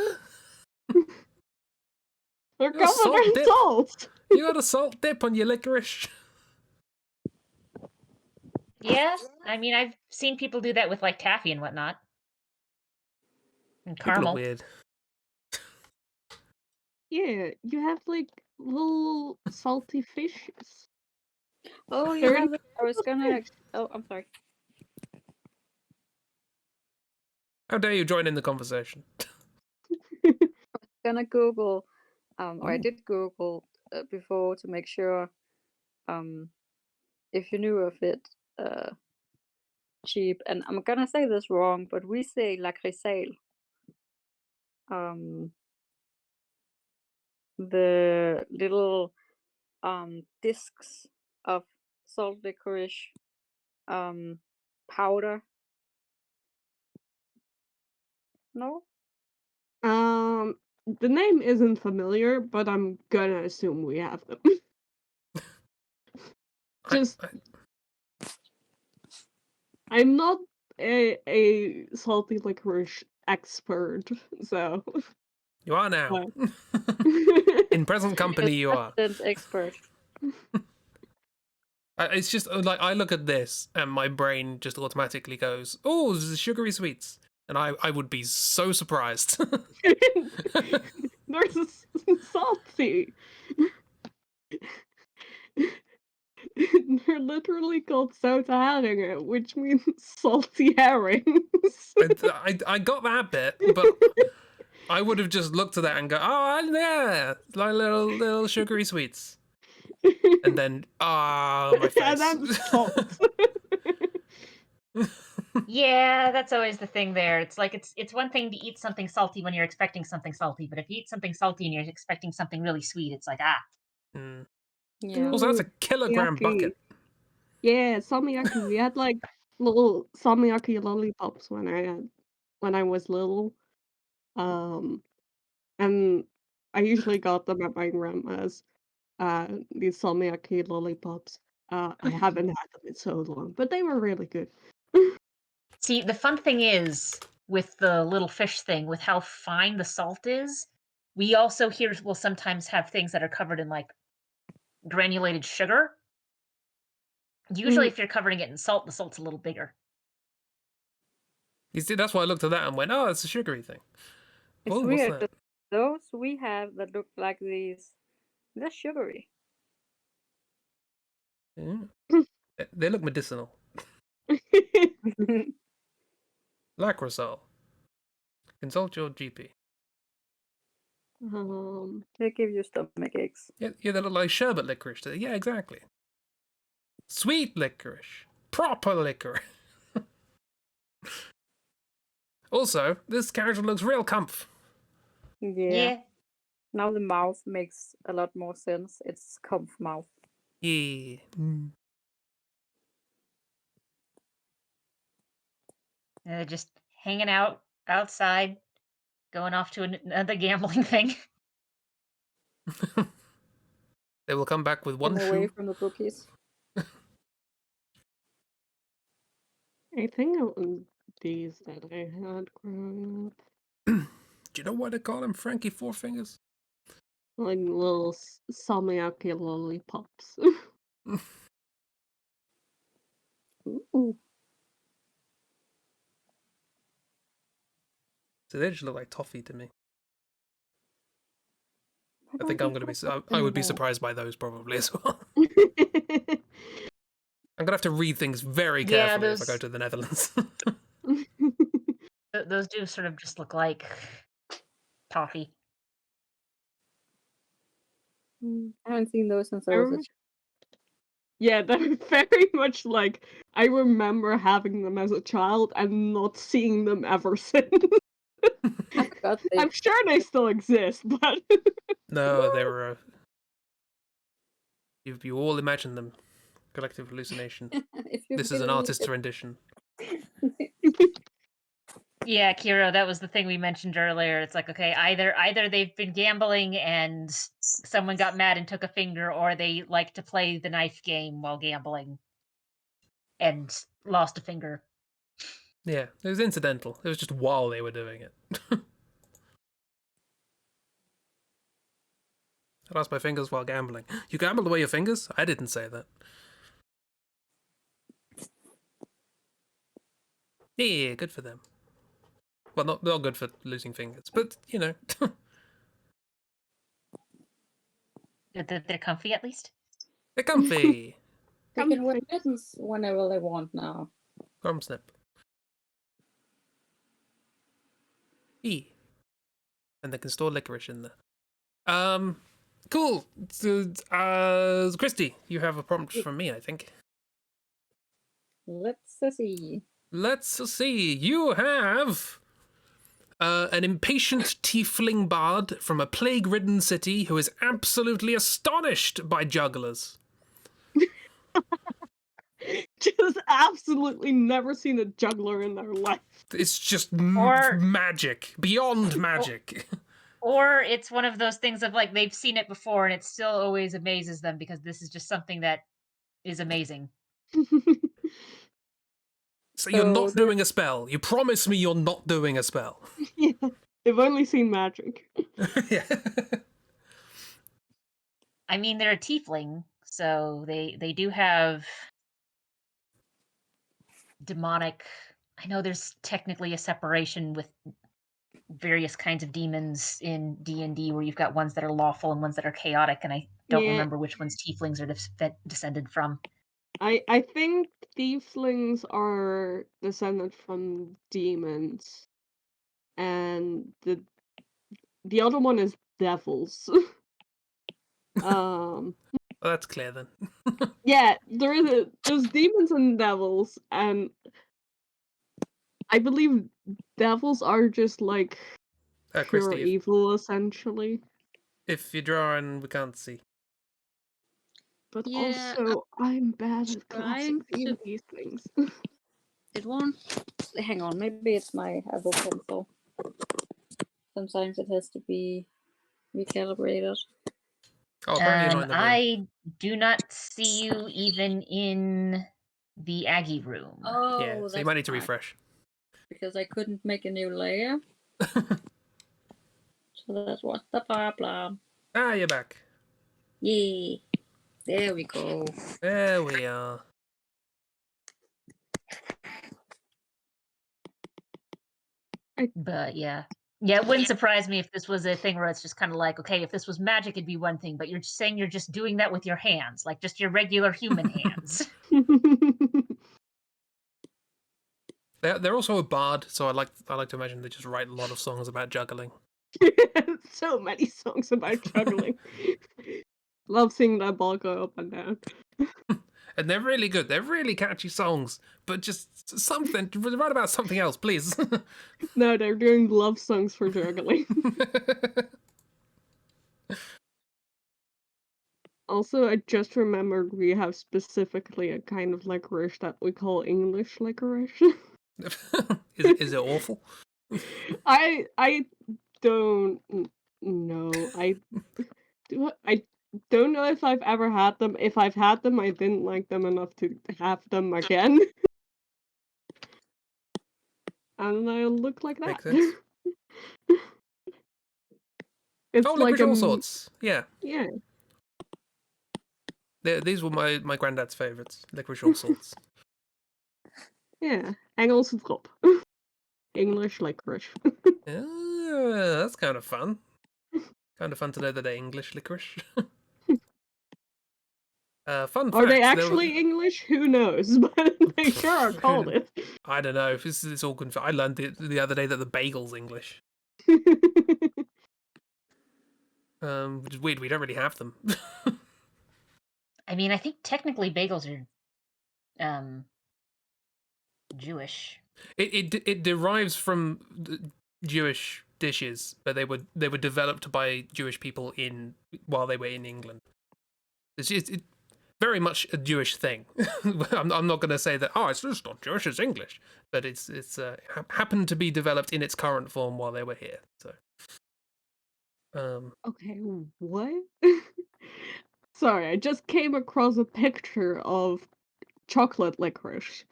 You got covered salt in dip. salt. You got a salt dip on your licorice. Yeah, I mean, I've seen people do that with like taffy and whatnot. And People are caramel. weird. Yeah, you have like little salty fishes. Oh, you They're have it. I was gonna. Oh, I'm sorry. How dare you join in the conversation? Gonna Google, or I Ooh. did Google before to make sure, if you knew of it, cheap. And I'm gonna say this wrong, but we say la crisale. The little discs of salt licorice powder. No? The name isn't familiar, but I'm gonna assume we have them. Just I'm not a salty licorice expert, so You are now. but- In present company, you are. Resident expert. It's just like I look at this and my brain just automatically goes, "Oh, this is sugary sweets," and I would be so surprised. There's a salty. They're literally called zoutharingen, which means salty herrings. I got that bit, but I would have just looked at that and go, "Oh, yeah, like little sugary sweets," and then my And face. then salt. Yeah, that's always the thing there. It's like it's one thing to eat something salty when you're expecting something salty, but if you eat something salty and you're expecting something really sweet, it's like Mm. Yeah. Also, that's a Ooh, kilogram salmiakki. bucket. Yeah, salmiakki. We had like little salmiakki lollipops when I was little. Um, and I usually got them at my grandma's. These salmiakki lollipops. I haven't had them in so long, but they were really good. See, the fun thing is with the little fish thing, with how fine the salt is, we also here will sometimes have things that are covered in like granulated sugar. Usually, if you're covering it in salt, the salt's a little bigger. You see, that's why I looked at that and went, "Oh, it's a sugary thing." It's Oh, what's weird. that? Those we have that look like these, they're sugary. Yeah. They look medicinal. Lacrosol. Consult your GP. They give you stomach aches. Yeah, they look like sherbet licorice. Yeah, exactly. Sweet licorice. Proper licorice. Also, this character looks real comf. Yeah. Now the mouth makes a lot more sense. It's comf mouth. Yeah. Mm. Just hanging out outside, going off to another gambling thing. They will come back with one Away shoe. from the bookies. I think it was these that I had growing up. Do you know why they call him Frankie Four Fingers? Like little salmiakki lollipops. Ooh. So they just look like toffee to me. I Why think don't I'm we going to be. have I them would be more? surprised by those probably as well. I'm going to have to read things very Yeah, carefully if I go those to the Netherlands. those do sort of just look like toffee. I haven't seen those since I I was a remember, yeah, they're very much like I remember having them as a child and not seeing them ever since. I forgot they. I'm sure they still exist, but No, they were. You all imagine them. Collective hallucination. If you This is an believe artist's rendition. Yeah, Kiro, that was the thing we mentioned earlier. It's like, okay, either they've been gambling and someone got mad and took a finger, or they like to play the knife game while gambling and lost a finger. Yeah, it was incidental. It was just while they were doing it. I lost my fingers while gambling. You gambled away your fingers? I didn't say that. Yeah, good for them. Well, not good for losing fingers, but you know. They're comfy at least. They're comfy. They Come can wear fix- mittens whenever they want now. Grumsnip. E. And they can store licorice in there. Cool. So, Christy, you have a prompt from me, I think. Let's see. Let's see. You have an impatient tiefling bard from a plague-ridden city who is absolutely astonished by jugglers. Just absolutely never seen a juggler in their life. It's just Or- magic, beyond magic. Or it's one of those things of like they've seen it before and it still always amazes them because this is just something that is amazing. So you're So not doing a spell. You promise me you're not doing a spell. Yeah, they've only seen magic. Yeah. I mean, they're a tiefling, so they do have demonic. I know there's technically a separation with various kinds of demons in D&D where you've got ones that are lawful and ones that are chaotic, and I don't Yeah. remember which ones tieflings are descended from. I think tieflings are descended from demons, and the other one is devils. Well, that's clear then. Yeah, there's demons and devils, and I believe devils are just like pure Christy, evil, essentially. if you're drawing, we can't see. But Yeah, also, I'm bad at trying classic to- D&D things. it won't. Hang on, maybe it's my Apple Pencil. Sometimes it has to be recalibrated. Oh, apparently you're not in the room. I do not see you even in the Aggie room. Oh, Yeah, so you might need to refresh. because I couldn't make a new layer. So that was the problem. Ah, you're back. Yay! There we go. There we are. But yeah. Yeah, it wouldn't surprise me if this was a thing where it's just kind of like, okay, if this was magic, it'd be one thing, but you're saying you're just doing that with your hands, like just your regular human hands. They're also a bard, so I like to imagine they just write a lot of songs about juggling. So many songs about juggling. Love seeing that ball go up and down. And they're really good. They're really catchy songs, but just something. Write about something else, please. No, they're doing love songs for juggling. Also, I just remembered we have specifically a kind of licorice that we call English licorice. Is it awful? I don't know. I don't know if I've ever had them. If I've had them, I didn't like them enough to have them again. And I look like that. Makes sense. It's Oh, like licorice all sorts. Yeah. Yeah. These were my granddad's favourites. Licorice all sorts. Yeah. Engelse drop. English licorice. Yeah, that's kind of fun. Kind of fun to know that they're English licorice. Fun fact. Are they actually English? Who knows? But they sure are called it. I don't know. If it's all I learned the other day that the bagel's English. Which is weird. We don't really have them. I mean, I think technically bagels are Jewish. It derives from Jewish dishes, but they were developed by Jewish people while they were in England. It's very much a Jewish thing. I'm not going to say that. Oh, it's just not Jewish. It's English, but it's happened to be developed in its current form while they were here. So, Okay, what? Sorry, I just came across a picture of chocolate licorice,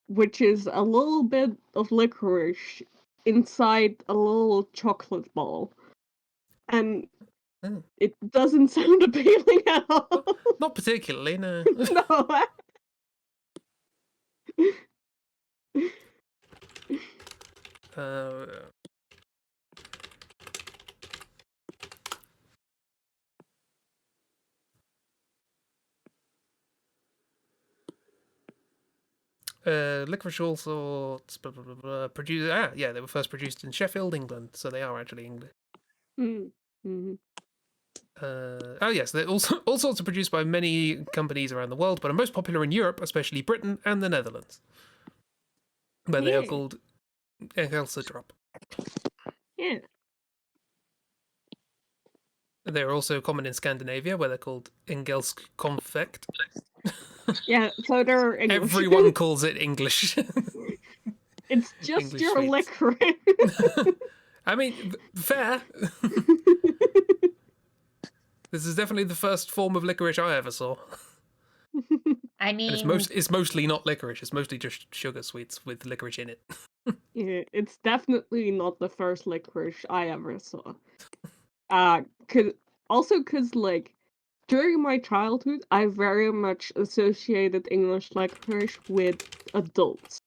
which is a little bit of licorice inside a little chocolate ball. And it doesn't sound appealing at all. Not particularly, no. No. licorice all sorts. Blah, blah, blah, blah, they were first produced in Sheffield, England, so they are actually English. Mm-hmm. Yes, they're also all sorts are produced by many companies around the world, but are most popular in Europe, especially Britain and the Netherlands, where they are called Drop. Yeah. They're also common in Scandinavia, where they're called Engelsk Konfekt. Yeah, so they're English. Everyone calls it English. It's just English your sweets. licorice. I mean, fair. This is definitely the first form of licorice I ever saw. I And mean, it's mostly not licorice. It's mostly just sugar sweets with licorice in it. Yeah, it's definitely not the first licorice I ever saw. Cause like during my childhood, I very much associated English licorice with adults,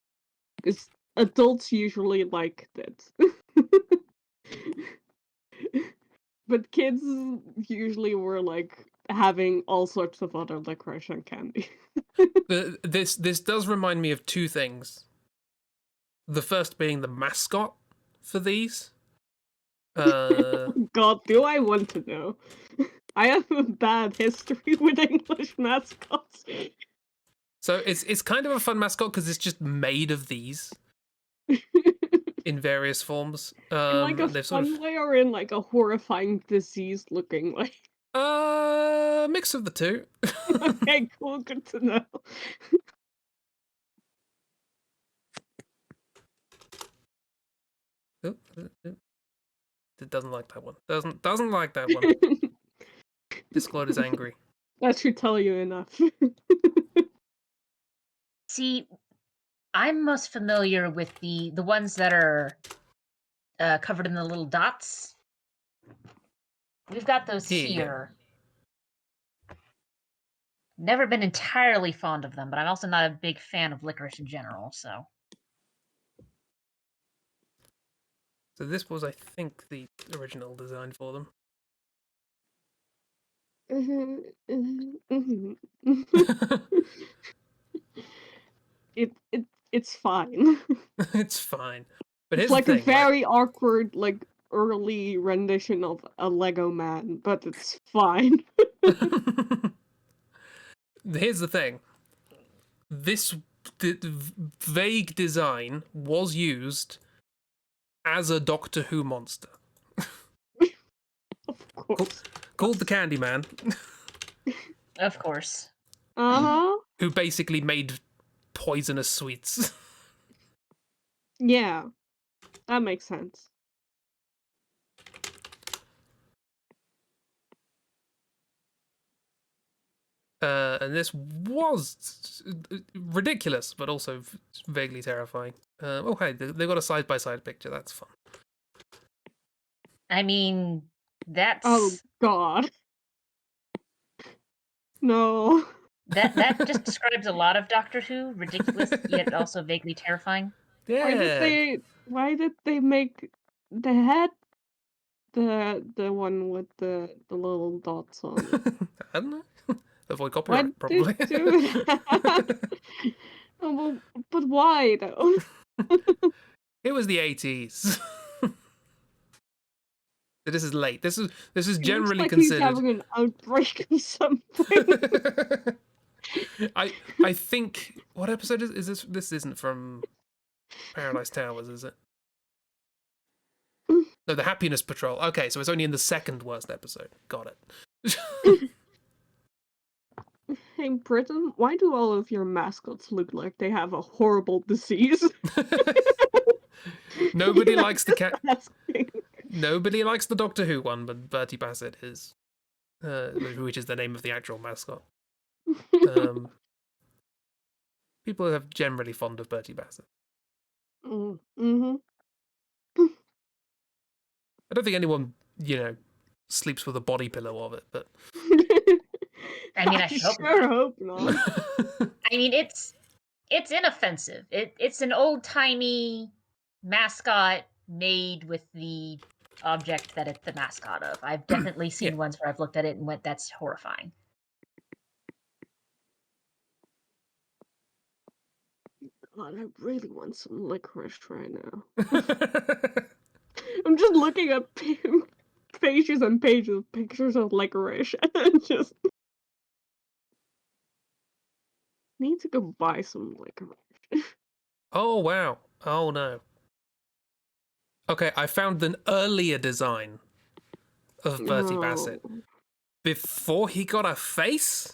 because adults usually liked it. But kids usually were like having all sorts of other licorice and candy. This does remind me of two things. The first being the mascot for these. God, do I want to know? I have a bad history with English mascots. So it's kind of a fun mascot because it's just made of these in various forms. In like a They've fun way or in like a horrifying diseased looking way? mix of the two. Okay, cool, good to know. It doesn't like that one. Doesn't like that one. Discord is angry. That should tell you enough. see, I'm most familiar with the ones that are covered in the little dots. We've got those here. Never been entirely fond of them, but I'm also not a big fan of licorice in general, so. So this was, I think, the original design for them. It's fine. It's fine. But It's here's like the a thing, very awkward, like early rendition of a Lego man, but it's fine. Here's the thing. This vague design was used as a Doctor Who monster. Of course. Called the Candyman. Of course. Uh-huh. Who basically made poisonous sweets. Yeah. That makes sense. And this was ridiculous, but also vaguely terrifying. Oh, hey, they got a side-by-side picture. That's fun. I mean, that's... Oh, God. No. That just describes a lot of Doctor Who. Ridiculous, yet also vaguely terrifying. Yeah. Why did they make the head the one with the little dots on it? I don't know. Avoid Why copyright, probably. did they do that? Oh, but why though? It was the 80s. This is late. This is It generally looks like considered. he's having an outbreak or something. I think, what episode is this? This isn't from Paradise Towers, is it? No, the Happiness Patrol. Okay, so it's only in the second worst episode. Got it. Hey, Britain, why do all of your mascots look like they have a horrible disease? Nobody likes the cat. Asking. Nobody likes the Doctor Who one, but Bertie Bassett is, which is the name of the actual mascot. People are generally fond of Bertie Bassett. Mm-hmm. I don't think anyone, sleeps with a body pillow of it, but I mean, I sure hope not. I mean, it's inoffensive. It's an old-timey mascot made with the object that it's the mascot of. I've definitely seen ones where I've looked at it and went, that's horrifying. God, I really want some licorice right now. I'm just looking at pages and pages of pictures of licorice and just need to go buy some licorice. Oh, wow. Oh, no. Okay, I found an earlier design of Bertie Bassett. No. Before he got a face?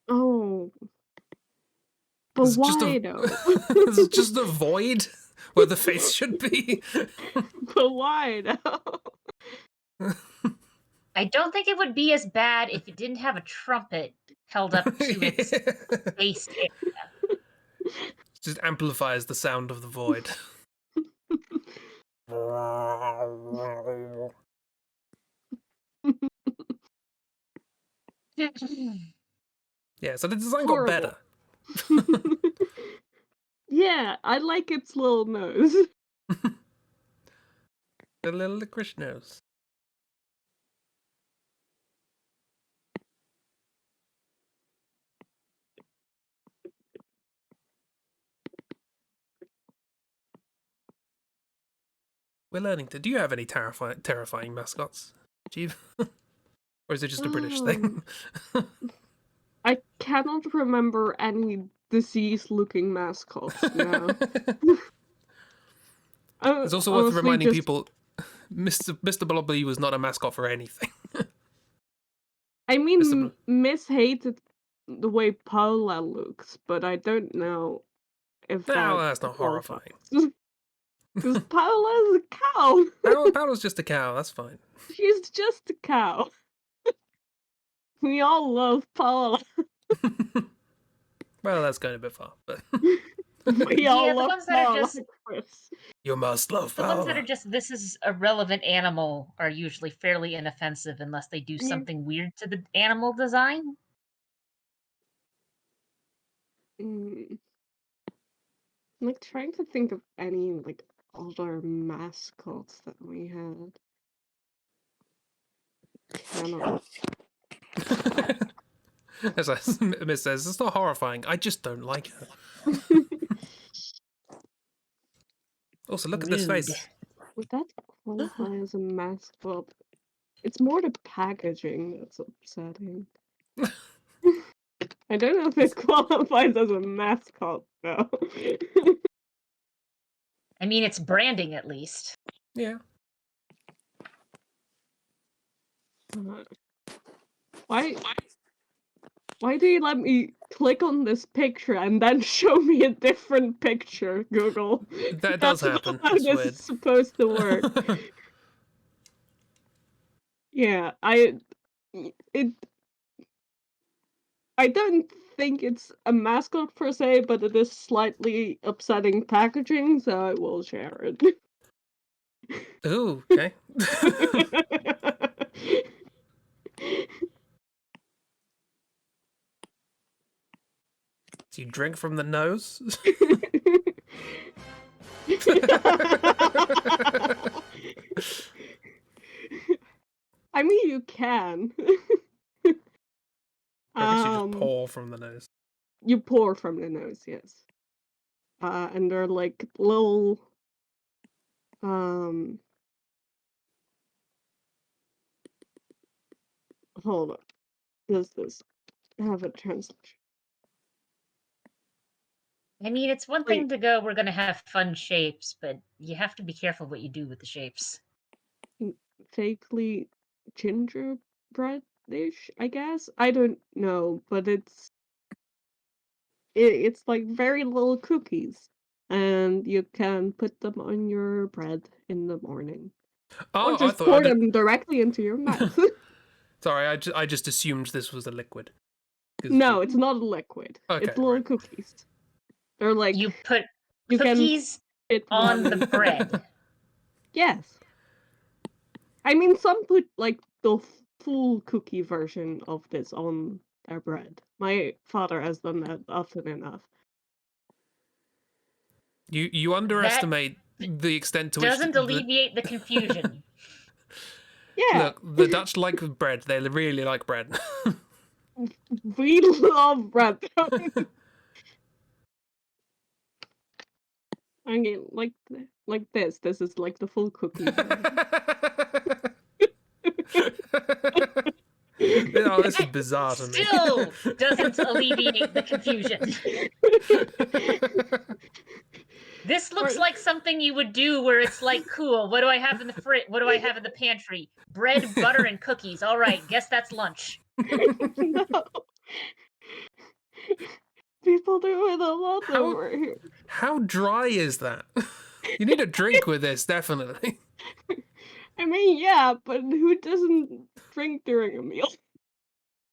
Oh. But It's just why a, though? it's just a void where the face should be. But why though? I don't think it would be as bad if it didn't have a trumpet held up to its base area. Just amplifies the sound of the void. Yeah, so the design got Horrible. better. Yeah, I like its little nose. The little licorice nose. We're learning to. Do you have any terrifying mascots, Chief? Or is it just a British thing? I cannot remember any disease-looking mascots now. It's also worth reminding people, Mr. Blobby was not a mascot for anything. I mean, Miss hated the way Paula looks, but I don't know if No, that that's not horrifying. Because Paula's a cow. Paula's just a cow, that's fine. She's just a cow. We all love Paula. Well, that's going a bit far, but We all love Paula. Chris. You must love Paula. The ones that are just, this is a relevant animal, are usually fairly inoffensive unless they do something weird to the animal design. I'm like trying to think of any like other mascots that we had. Cannot. As Miss says, it's not horrifying. I just don't like her. Also, look at this face. Would that qualify as a mascot? It's more the packaging that's upsetting. I don't know if it qualifies as a mascot, though. I mean, it's branding at least. Yeah. Why do you let me click on this picture and then show me a different picture, Google? That does happen. How It's this weird. is supposed to work. Yeah, I don't think it's a mascot per se, but it is slightly upsetting packaging, so I will share it. Ooh, okay. Do you drink from the nose? I mean, you can. I guess you just pour from the nose. You pour from the nose, yes. And they're like little, hold on. Does this have a translation? I mean, it's one thing to go, we're going to have fun shapes, but you have to be careful what you do with the shapes. Vaguely gingerbread-ish, I guess? I don't know, but it's like very little cookies. And you can put them on your bread in the morning. Oh, or just I pour them directly into your mouth. Sorry, I just assumed this was a liquid. No, it's not a liquid. Okay, it's little cookies. They're like you put cookies on the bread. Yes. I mean, some put like the full cookie version of this on their bread. My father has done that often enough. You underestimate the extent to which doesn't alleviate the confusion. Yeah, Look, the Dutch like bread. They really like bread. we love bread. I mean, like this. This is like the full cookie. Oh, this is bizarre to me. Still doesn't alleviate the confusion. This looks like something you would do where it's like, cool, what do I have in the fridge? What do I have in the pantry? Bread, butter, and cookies. All right, guess that's lunch. No. People do it a lot over here. How dry is that? You need a drink with this, definitely. I mean, yeah, but who doesn't drink during a meal?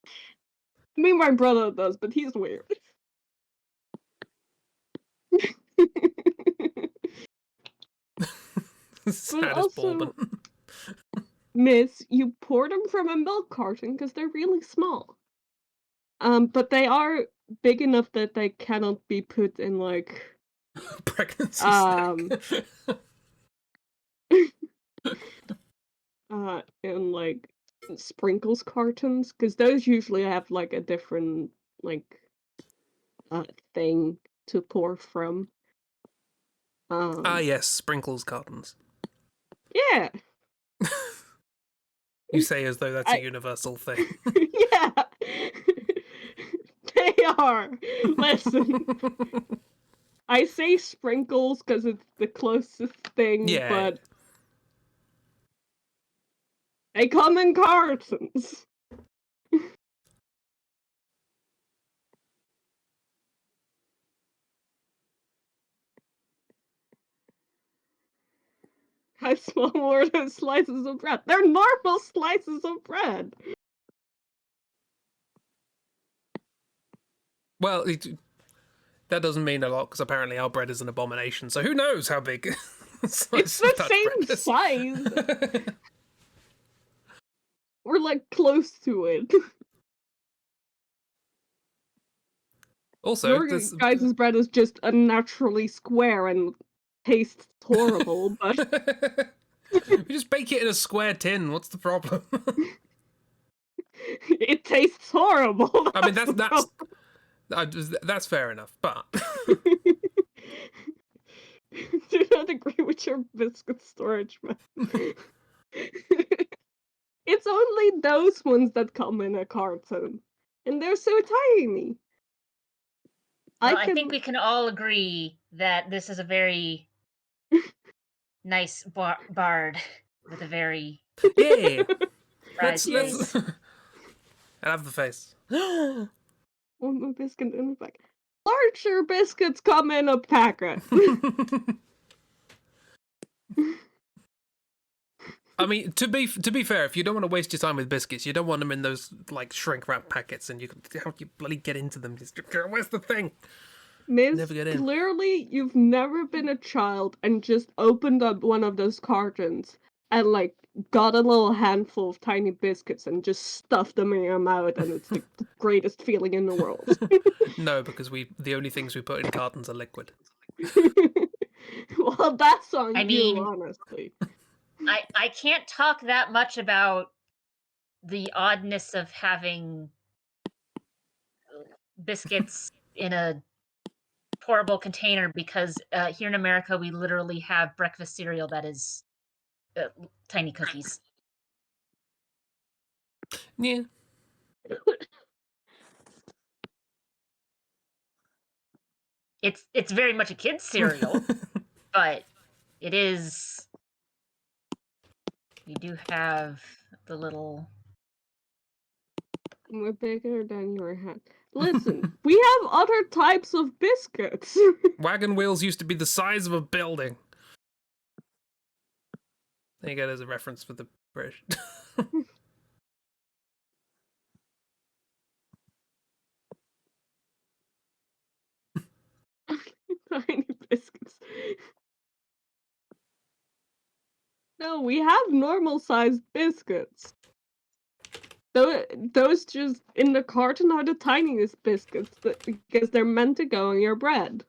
I mean, my brother does, but he's weird. Saddest also- Bourbon. Miss, you pour them from a milk carton because they're really small. But they are big enough that they cannot be put in like Pregnancy snack. in like sprinkles cartons, because those usually have like a different like thing to pour from. Yes, sprinkles cartons. Yeah. You say as though that's a universal thing. Yeah. They are. Listen. I say sprinkles because it's the closest thing, Yeah. but they come in cartons. How small were those slices of bread? They're normal slices of bread. Well, that doesn't mean a lot because apparently our bread is an abomination. So who knows how big? It's the same size. We're like close to it. Also, Your guys' bread is just unnaturally square and tastes horrible, but we just bake it in a square tin. What's the problem? it tastes horrible. I mean, that's fair enough, but do not agree with your biscuit storage method. It's only those ones that come in a carton, and they're so tiny. Well, I think we can all agree that this is a very nice bard with a very yeah. surprised face. I love the face. One more biscuit in the pack. Larger biscuits come in a packet. I mean, to be fair, if you don't want to waste your time with biscuits, you don't want them in those like shrink wrap packets, and how you bloody get into them? Where's the thing? Miss, Never get in. Clearly you've never been a child and just opened up one of those cartons and like got a little handful of tiny biscuits and just stuffed them in your mouth, and it's the greatest feeling in the world. No, because the only things we put in cartons are liquid. Well, that's on I you, mean, honestly. I can't talk that much about the oddness of having biscuits in a portable container because here in America we literally have breakfast cereal that is tiny cookies. Yeah. It's very much a kid's cereal, but it is. We do have the little. We're bigger than your head. Listen, we have other types of biscuits. Wagon wheels used to be the size of a building. There you go, there's a reference for the British. Tiny biscuits. No, we have normal sized biscuits. Those just in the carton are the tiniest biscuits because they're meant to go in your bread.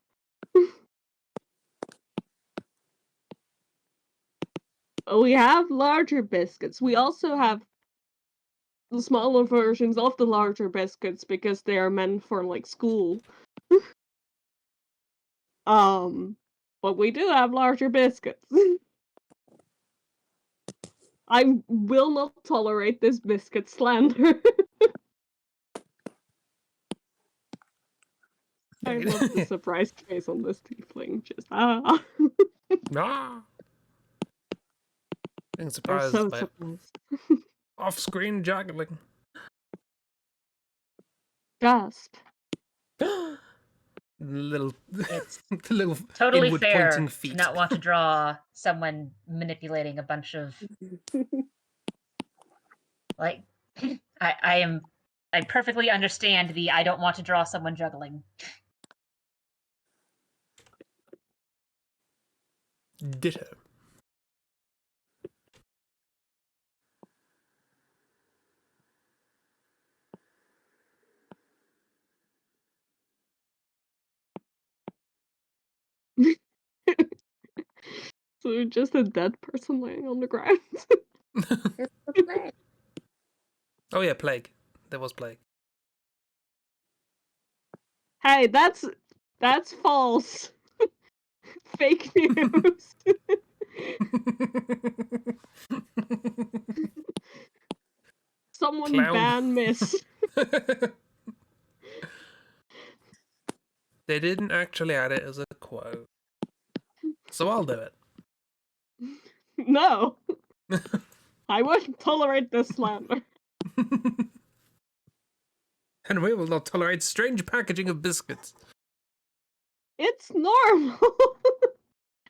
we have larger biscuits. We also have the smaller versions of the larger biscuits because they are meant for like school. But we do have larger biscuits. I will not tolerate this biscuit slander. I love the surprised face on this tiefling. Just Ah, being they're surprised so by surprised. off-screen juggling. Gasp. Little, It's the little totally inward fair pointing to feet. not want to draw someone manipulating a bunch of like I perfectly understand the I don't want to draw someone juggling. Ditto. So just a dead person laying on the ground. It's the plague. Oh yeah, plague. There was plague. Hey, that's false. Fake news. Someone Clown. ban Miss. They didn't actually add it as a quote, so I'll do it. No. I wouldn't tolerate this slander. And we will not tolerate strange packaging of biscuits. It's normal.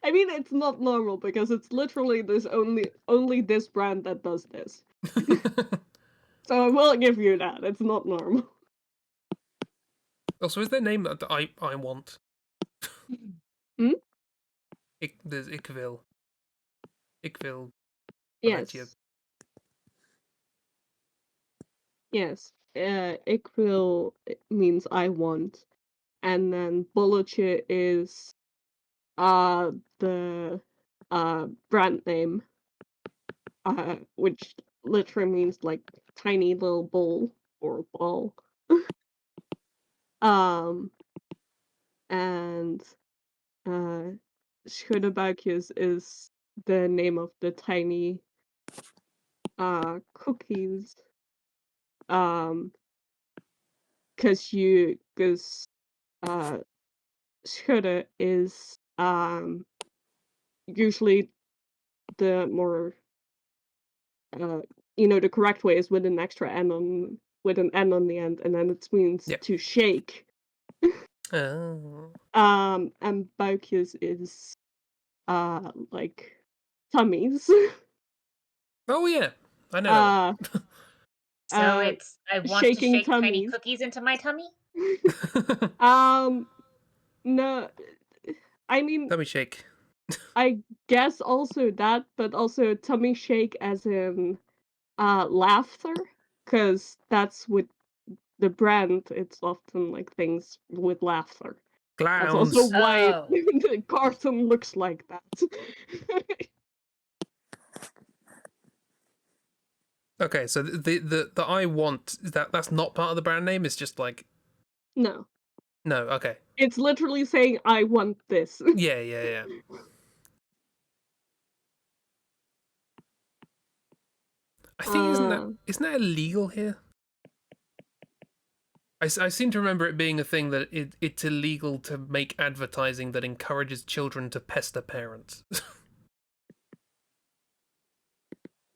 I mean, it's not normal because it's literally this only this brand that does this. So I will give you that. It's not normal. Also, is their name that I want? Hmm? There's Ickville. Ickville. Yes. Yes. Ikvil means I want, and then Boloche is the brand name, which literally means like tiny little bowl or ball. And Schoenebakjes is the name of the tiny cookies. Because Schode is usually the more the correct way is with an extra n on with an n on the end, and then it means to shake. Oh. And Baukjes is like tummies. Oh yeah, I know that one. So it's I want to shaking shake tiny tummies. cookies into my tummy? No, I mean Tummy shake. I guess also that, but also tummy shake as in laughter, because that's with the brand. It's often like things with laughter. That's Clowns. also why Oh. the cartoon looks like that. Okay, so the I want that's not part of the brand name. It's just like No, okay. it's literally saying I want this. Yeah. I think isn't that illegal here? I seem to remember it being a thing that it's illegal to make advertising that encourages children to pester parents.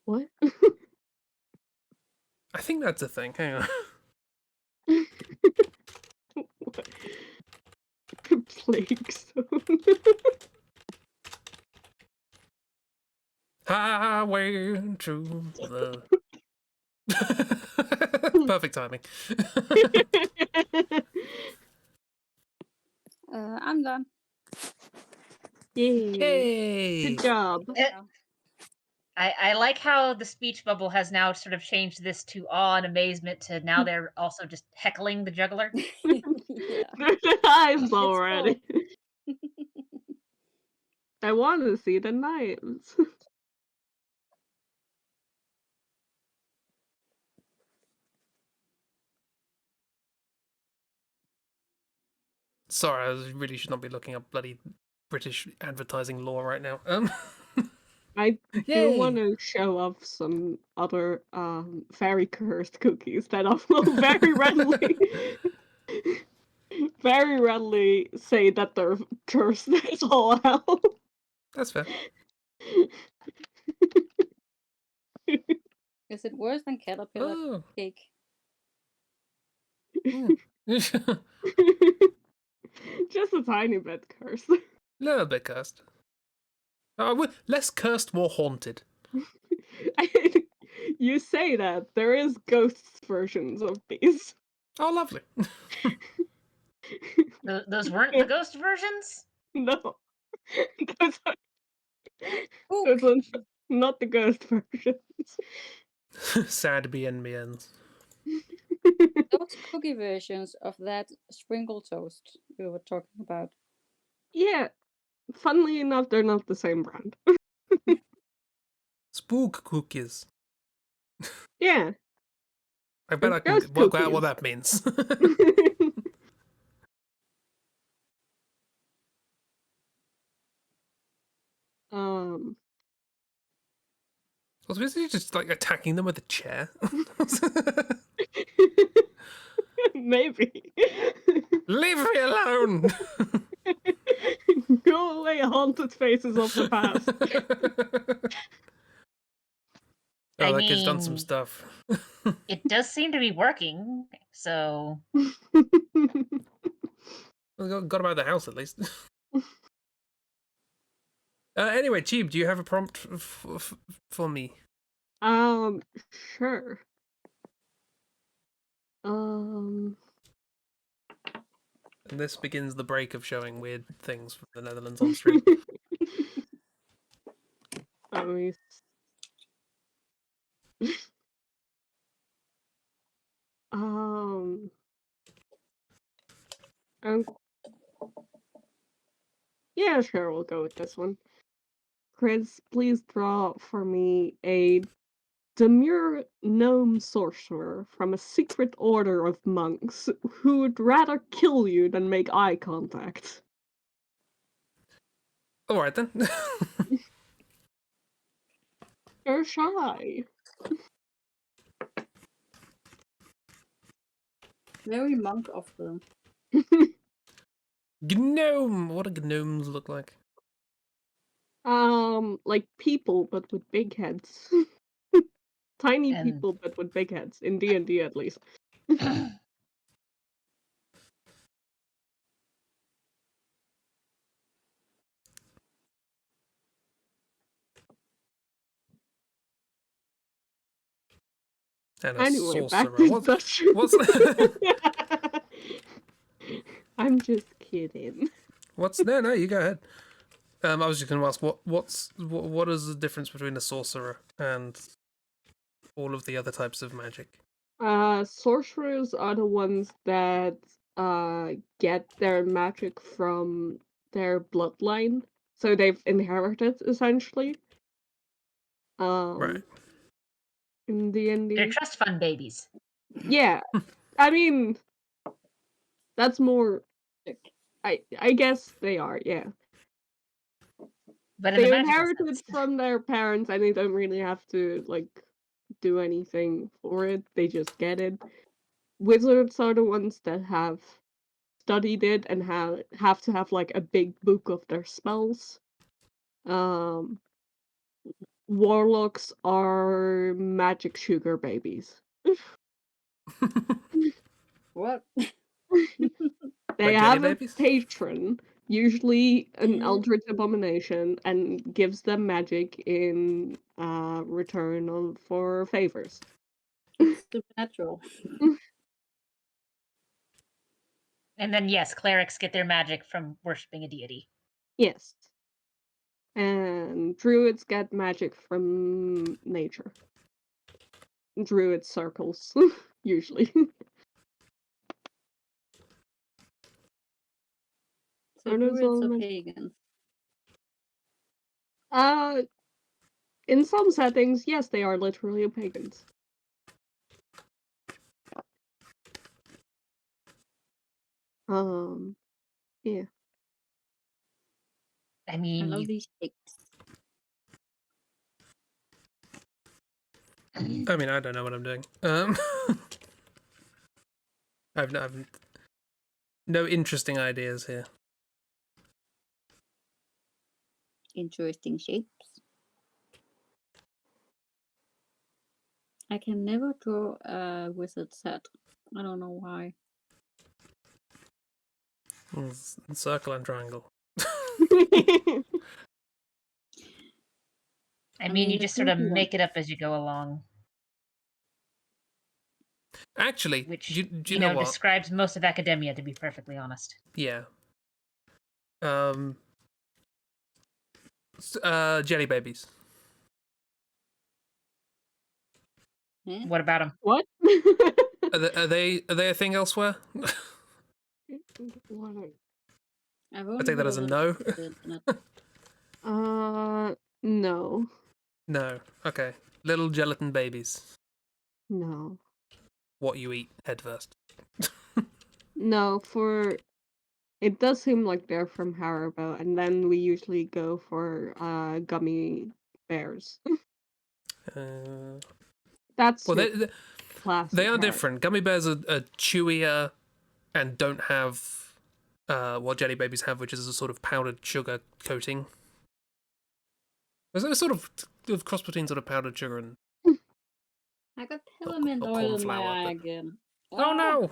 What? I think that's a thing. Hang on. Plague zone. Highway to the perfect timing. I'm done. Yay! Good job. I like how the speech bubble has now sort of changed this to awe and amazement to now they're also just heckling the juggler. Yeah. Through the eyes already. I want to see the knives. Sorry, I really should not be looking up bloody British advertising law right now. I do Yay! want to show off some other fairy cursed cookies that I will very readily say that they're cursed as all hell. That's fair. Is it worse than caterpillar Oh. cake? Just a tiny bit cursed. Little bit cursed. Less cursed, more haunted. You say that. There is ghosts versions of these. Oh, lovely. Those weren't the ghost versions? No. Those are, Ook. those are not the ghost versions. Sad BNBNs. Those cookie versions of that sprinkle toast we were talking about. Yeah. Funnily enough, they're not the same brand. Spook cookies. Yeah. I bet I can Ghost work out what cookies. that means. um. I was basically just like attacking them with a chair. Maybe. Leave me alone! Go away, haunted faces of the past. Oh, I that kid's done some mean- stuff. It does seem to be working, so Well, got him out of the house at least. Anyway, Cheeb, do you have a prompt for me? Sure. And this begins the break of showing weird things from the Netherlands on stream. Let me um, yeah, sure, we'll go with this one. Chris, please draw for me a demure gnome sorcerer from a secret order of monks who would rather kill you than make eye contact. Alright then. You're shy. Very monk of them. Gnome! What do gnomes look like? Like people, but with big heads. Tiny And- people, but with big heads. In D&D, at least. And a Anyway, back sorcerer. to What's Dutch. I'm just kidding. no, you go ahead. I was just going to ask what is the difference between a sorcerer and all of the other types of magic? Sorcerers are the ones that get their magic from their bloodline, so they've inherited essentially. Right. In they're D&D. trust fund babies. Yeah, I mean, that's more. I guess they are. Yeah, But in they the magical inherited sense. from their parents, and they don't really have to like do anything for it. They just get it. Wizards are the ones that have studied it and have to have like a big book of their spells. Warlocks are magic sugar babies. What? They Like have jelly a babies? patron, usually an Mhm. eldritch abomination, and gives them magic in return for favors. It's supernatural. And then yes, clerics get their magic from worshipping a deity. Yes. And druids get magic from nature. Druid circles, usually. So Are those druids all are mag- pagans. In some settings, yes, they are literally pagans. Yeah. I I mean, love these shapes. I mean, I don't know what I'm doing. I've no interesting ideas here. Interesting shapes. I can never draw a wizard's hat. I don't know why. Circle and triangle. I mean, you the just sort of goofy one. make it up as you go along, Actually, which do you know what? describes most of academia, to be perfectly honest. Yeah. Jelly babies. Eh? What about them? What? Are they a thing elsewhere? What? I've I only take that heard as a of no. them on the internet. No. No. Okay. Little gelatin babies. No. What you eat head first. No, it does seem like they're from Haribo, and then we usually go for gummy bears. That's Well, your they classic are Haribo. different. Gummy bears are chewier and don't have what jelly babies have, which is a sort of powdered sugar coating. There's a sort of cross between sort of powdered sugar and I got peppermint not oil corn in my flour, eye but- again. Oh no!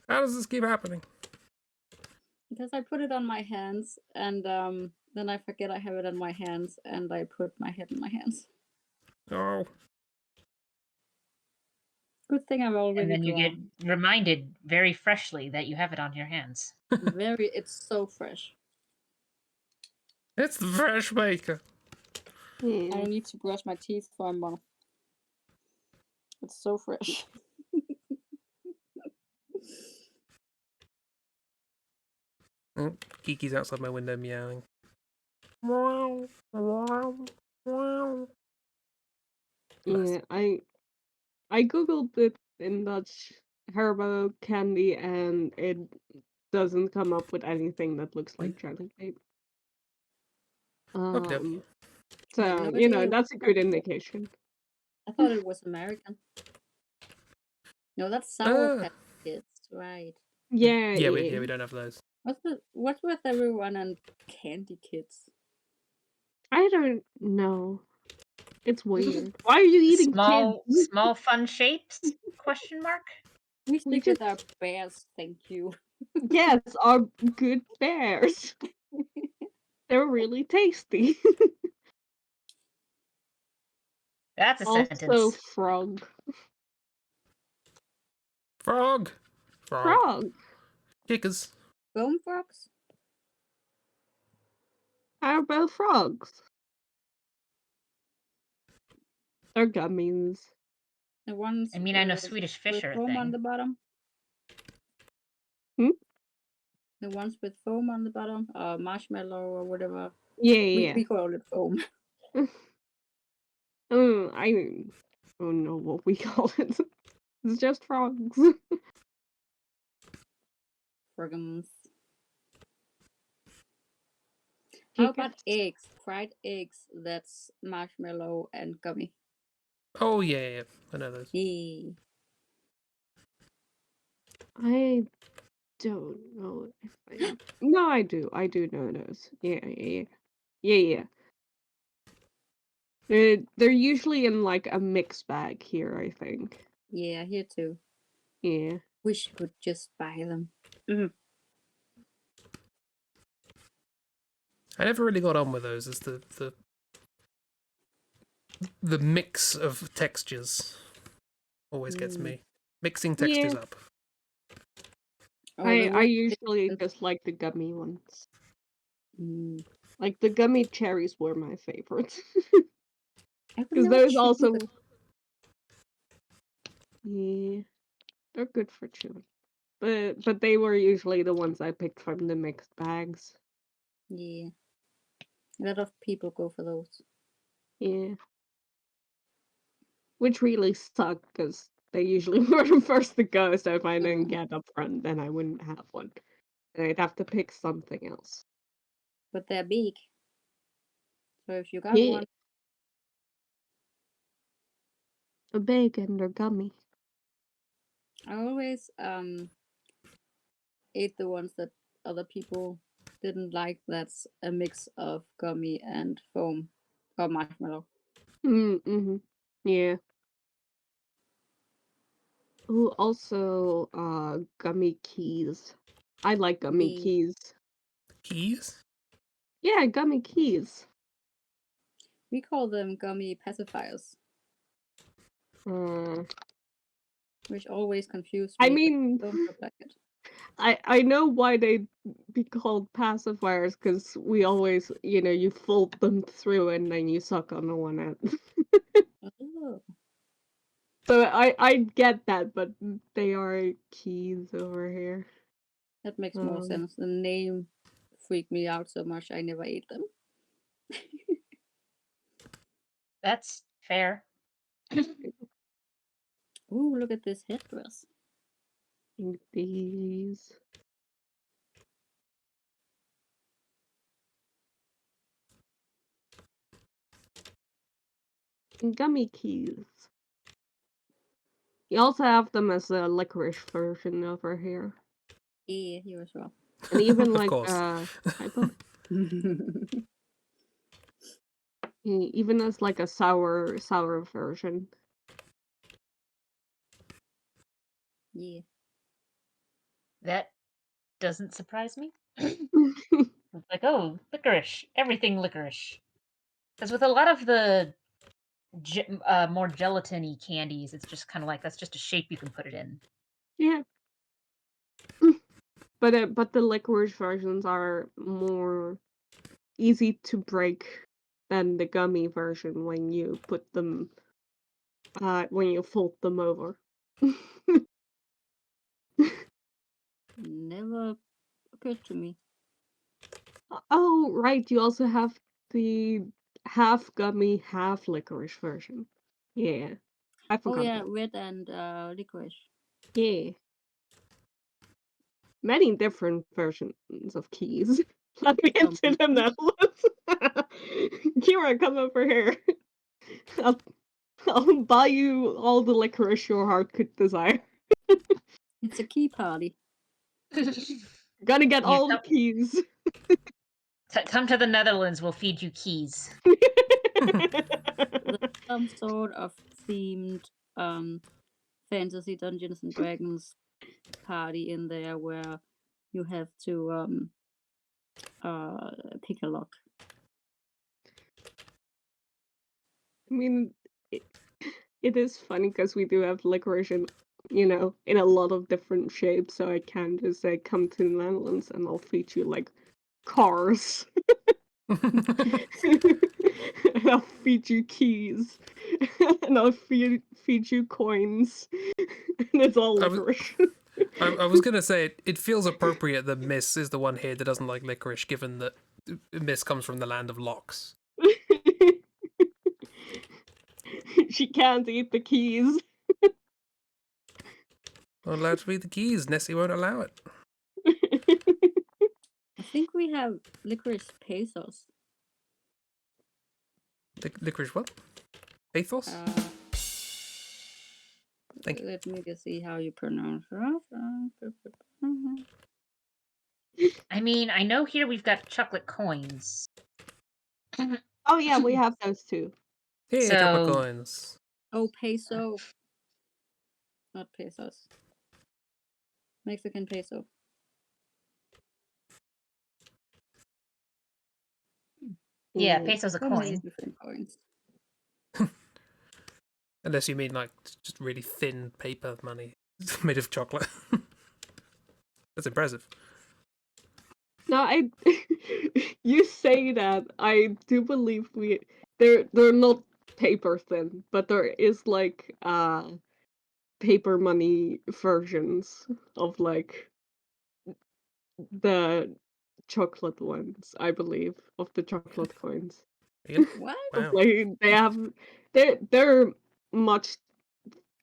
How does this keep happening? Because I put it on my hands, and then I forget I have it on my hands, and I put my head in my hands. Oh. Good thing I've already And then you get drawn. reminded very freshly that you have it on your hands. It's so fresh. It's the fresh baker. I Yeah. don't need to brush my teeth for a month. It's so fresh. Oh, Kiki's outside my window meowing. Yeah, I googled it in Dutch Haribo candy, and it doesn't come up with anything that looks like jelly baby. Okey-dokey. So I had no idea. that's a good indication. I thought it was American. No, that's Sour Patch Kids, right? Yeah, Yeah, we don't have those. What's with everyone and Candy Kids? I don't know. It's weird. Why are you eating Small, kids? small fun shapes? Question mark. We We stick just with our bears, thank you. yes, are good bears. They're really tasty. That's a Also, sentence. frog. Frog. Frog. Kickers. Bone frogs? How about frogs? They're gummies. The ones I mean, I know Swedish fish with are a foam on thing. the bottom. Hmm? The ones with foam on the bottom, marshmallow or whatever. Yeah. We call it foam. I don't know what we call it. It's just frogs. Frogums. How about eggs? Fried eggs that's marshmallow and gummy. Oh yeah. I know those. Yay. I don't know if I. No, I do. I do know those. Yeah. They're usually in like a mixed bag here, I think. Yeah, here too. Yeah. Wish you could just buy them. I never really got on with those. It's the mix of textures always gets me. Mixing textures up. Oh, I usually just like the gummy ones. Like the gummy cherries were my favorite. Because those also. Yeah. They're good for chewing. But they were usually the ones I picked from the mixed bags. Yeah. A lot of people go for those. Yeah. Which really sucked because they usually were the first to go, so if I didn't get up front, then I wouldn't have one. And I'd have to pick something else. But they're big. So if you got Yeah. one, They're big and they're gummy. I always ate the ones that other people didn't like. That's a mix of gummy and foam or marshmallow. Mm-hmm. Yeah. Ooh, also, gummy keys. I like gummy The- keys. Keys? Yeah, gummy keys. We call them gummy pacifiers, Uh, which always confuse I me. But mean, don't look like it. I know why they be called pacifiers, because we always, you fold them through and then you suck on the one end. Oh, So I get that, but they are keys over here. that makes more sense. The name freaked me out so much I never ate them. That's fair. Ooh, look at this headdress. These. Gummy keys. You also have them as a licorice version over here. Yeah, here as well. And even Of like course. even as like a sour version. Yeah. That doesn't surprise me. It's like, oh, licorice. Everything licorice. Because with a lot of the more gelatin-y candies, it's just kind of like, that's just a shape you can put it in. Yeah. But the licorice versions are more easy to break than the gummy version when you put them when you fold them over. Never occurred to me. Oh, right, you also have the half gummy, half licorice version. Yeah. I Oh forgot yeah, about red and licorice. Yeah. Many different versions of keys. Let me Some into the Netherlands. Kira, come over here. I'll, I'll buy you all the licorice your heart could desire. It's a key party. Gotta get Yeah, all the keys. come to the Netherlands, we'll feed you keys. There's some sort of themed fantasy Dungeons and Dragons party in there where you have to pick a lock. I mean, it is funny because we do have licorice in a lot of different shapes, so I can just say, come to the Netherlands and I'll feed you, like, cars. And I'll feed you keys. And I'll feed you coins. And it's all licorice. I was gonna say it feels appropriate that Miss is the one here that doesn't like licorice, given that Miss comes from the land of locks. She can't eat the keys. Not allowed to read the keys. Nessie won't allow it. I think we have licorice pesos. Licorice what? Pathos? Thank you. Let me just see how you pronounce it. I mean, I know here we've got chocolate coins. Oh yeah, we have those too. Hey, So- chocolate coins. Oh, peso. Not pesos. Mexican peso. Yeah, Mm. peso's a So many coin. different coins. Unless you mean like just really thin paper money made of chocolate. That's impressive. No, you say that. I do believe they're not paper thin, but there is like paper money versions of like the chocolate ones, I believe, of the chocolate coins. Really? What? Wow. Like they're much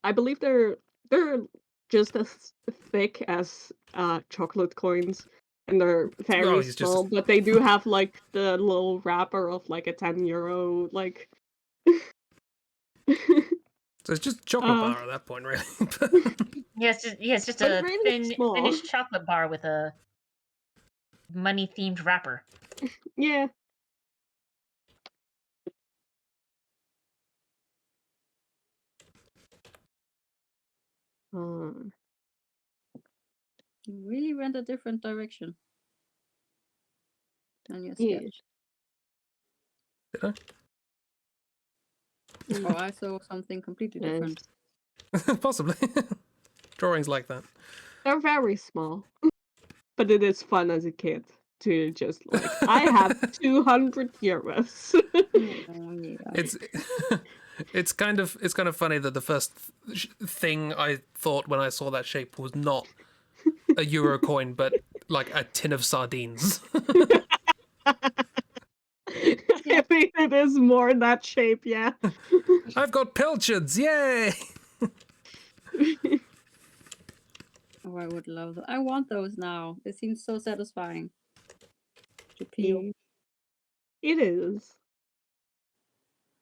I believe they're just as thick as chocolate coins, and they're very he's just small. But they do have like the little wrapper of like a €10 like. So it's just a chocolate bar at that point, really. It's just But a really small. finished chocolate bar with a money-themed wrapper. Yeah. You really went a different direction than your Yeah. sketch. Did I? Oh, I saw something completely different. Possibly. Drawings like that. They're very small, but it is fun as a kid to just like I have €200. Oh, yeah. It's kind of funny that the first thing I thought when I saw that shape was not a euro coin, but like a tin of sardines. I think it is more that shape, yeah. I've got pilchards, yay! Oh, I would love them. I want those now. It seems so satisfying to peel. Yeah. It is.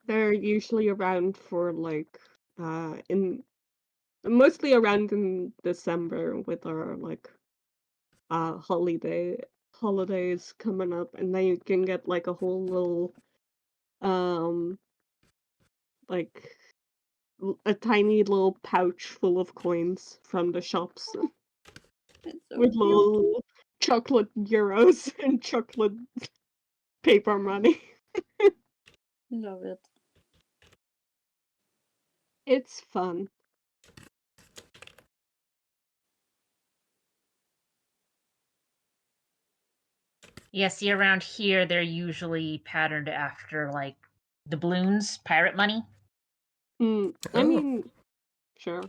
They're usually around for like mostly around in December with our like holidays coming up, and then you can get like a whole little um like a tiny little pouch full of coins from the shops It's so with cute. little chocolate euros and chocolate paper money. Love it. It's fun. Yeah, see, around here, they're usually patterned after, like, doubloons, pirate money. I Oh. mean, sure.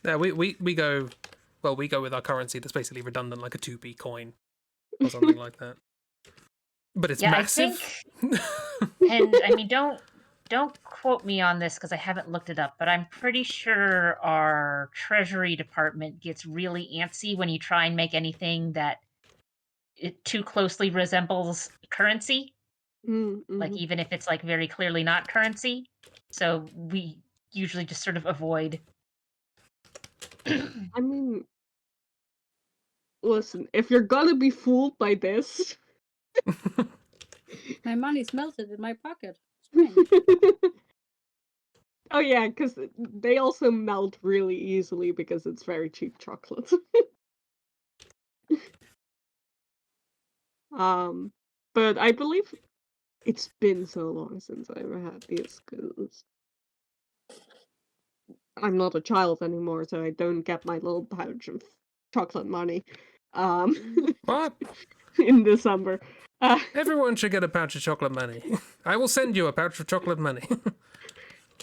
Yeah, we go with our currency that's basically redundant, like a 2p coin or something like that. But it's massive. I think, and I mean, don't quote me on this because I haven't looked it up, but I'm pretty sure our Treasury Department gets really antsy when you try and make anything that it too closely resembles currency, like even if it's like very clearly not currency. So we usually just sort of avoid. I mean, listen, if you're gonna be fooled by this, My money's melted in my pocket. Strange. oh yeah, because they also melt really easily because it's very cheap chocolate. But I believe it's been so long since I ever had these because I'm not a child anymore, so I don't get my little pouch of chocolate money. What? In December. Everyone should get a pouch of chocolate money. I will send you a pouch of chocolate money.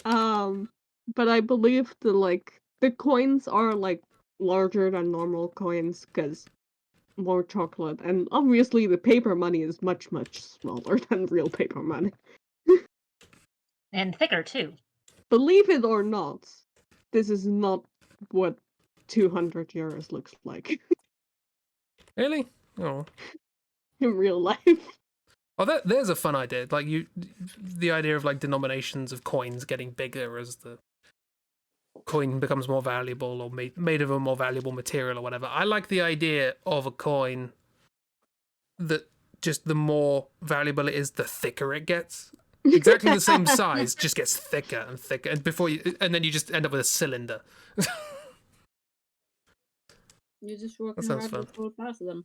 But I believe the coins are like larger than normal coins because more chocolate, and obviously the paper money is much smaller than real paper money. And thicker too. Believe it or not, this is not what €200 looks like Really? Oh. in real life. Oh, there's a fun idea. Like the idea of like denominations of coins getting bigger as the coin becomes more valuable or made of a more valuable material or whatever. I like the idea of a coin that just the more valuable it is, the thicker it gets. Exactly the same size, just gets thicker and thicker, and then you just end up with a cylinder. You're just walking sounds around fun. with full past them.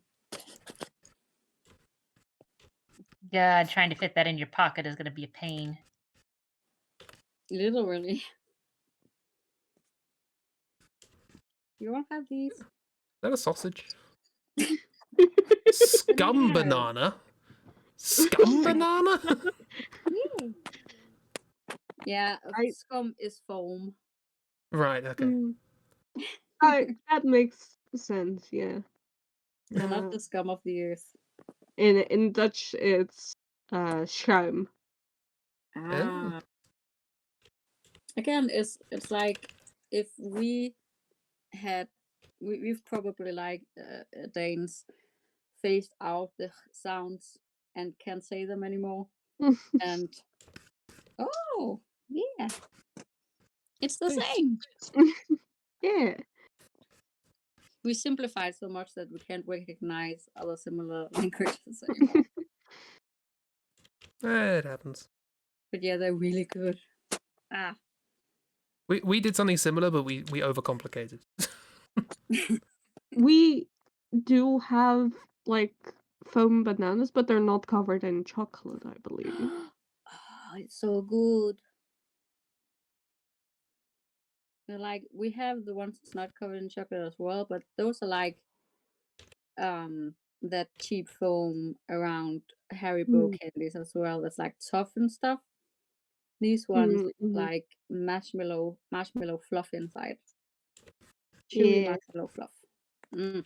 Yeah, trying to fit that in your pocket is going to be a pain. Literally. You won't have these. Is that a sausage? Scum Yeah. banana? Scum banana? Yeah, scum is foam. Right, okay. That makes sense, yeah. They're not the scum of the earth. In Dutch, it's schuim. Ah. again, it's like if we had we've probably like Danes phased out the sounds and can't say them anymore. And oh yeah, it's the Thanks. same. Yeah. We simplified so much that we can't recognize other similar languages anymore. It happens. But yeah, they're really good. Ah, We did something similar, but we overcomplicated. We do have like foam bananas, but they're not covered in chocolate, I believe. oh, it's so good. They're like we have the ones that's not covered in chocolate as well, but those are like that cheap foam around Haribo candies as well. That's like tough and stuff. These ones like marshmallow fluff inside. Chewy Yeah. marshmallow fluff. Mm.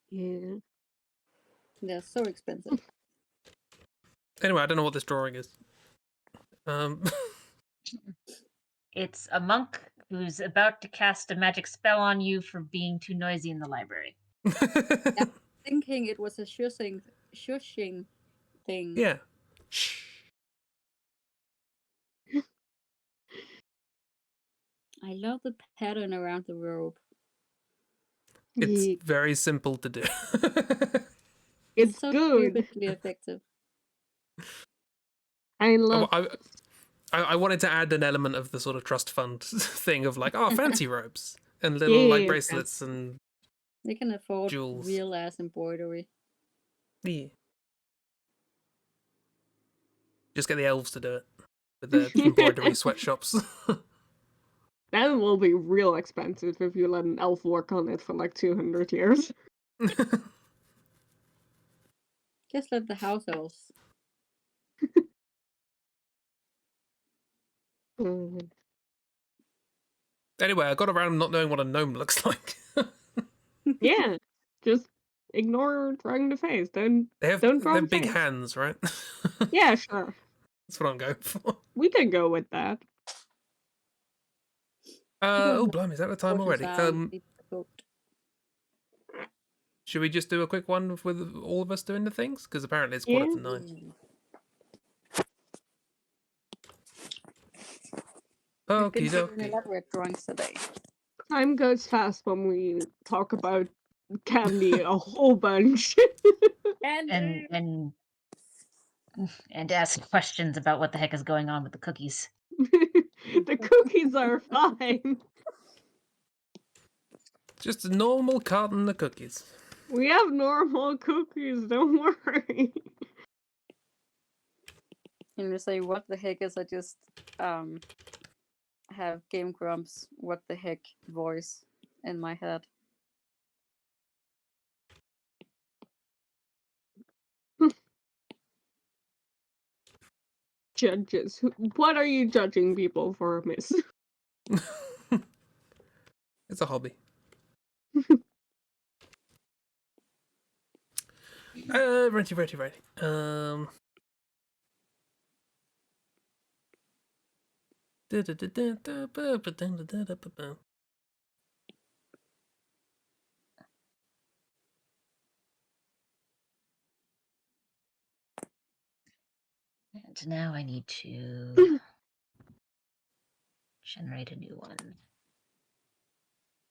Yeah. They're so expensive. Anyway, I don't know what this drawing is. It's a monk who's about to cast a magic spell on you for being too noisy in the library. I'm thinking it was a shushing thing. Yeah. Shh. I love the pattern around the robe. It's very simple to do. It's so good. stupidly effective. I love. I wanted to add an element of the sort of trust fund thing of like, oh, fancy robes and little like Yeah. bracelets and They can afford jewels. real ass embroidery. Yeah. Just get the elves to do it with their embroidery sweatshops. That will be real expensive if you let an elf work on it for like 200 years. Just let the house elves. Anyway, I got around not knowing what a gnome looks like. Yeah, just ignore drawing the face. Don't They have draw the big face. hands, right? Yeah, sure. That's what I'm going for. We can go with that. Oh, blimey, is that the time already? Should we just do a quick one with all of us doing the things? Because apparently it's 9:15. Okie dokie. Elaborate drawings today. Time goes fast when we talk about candy a whole bunch. And ask questions about what the heck is going on with the cookies. The cookies are fine. Just a normal carton of cookies. We have normal cookies, don't worry. And you say, what the heck is I just have Game Grumps, what the heck voice in my head. Judges. What are you judging people for, miss? It's a hobby. Ready. And now I need to generate a new one.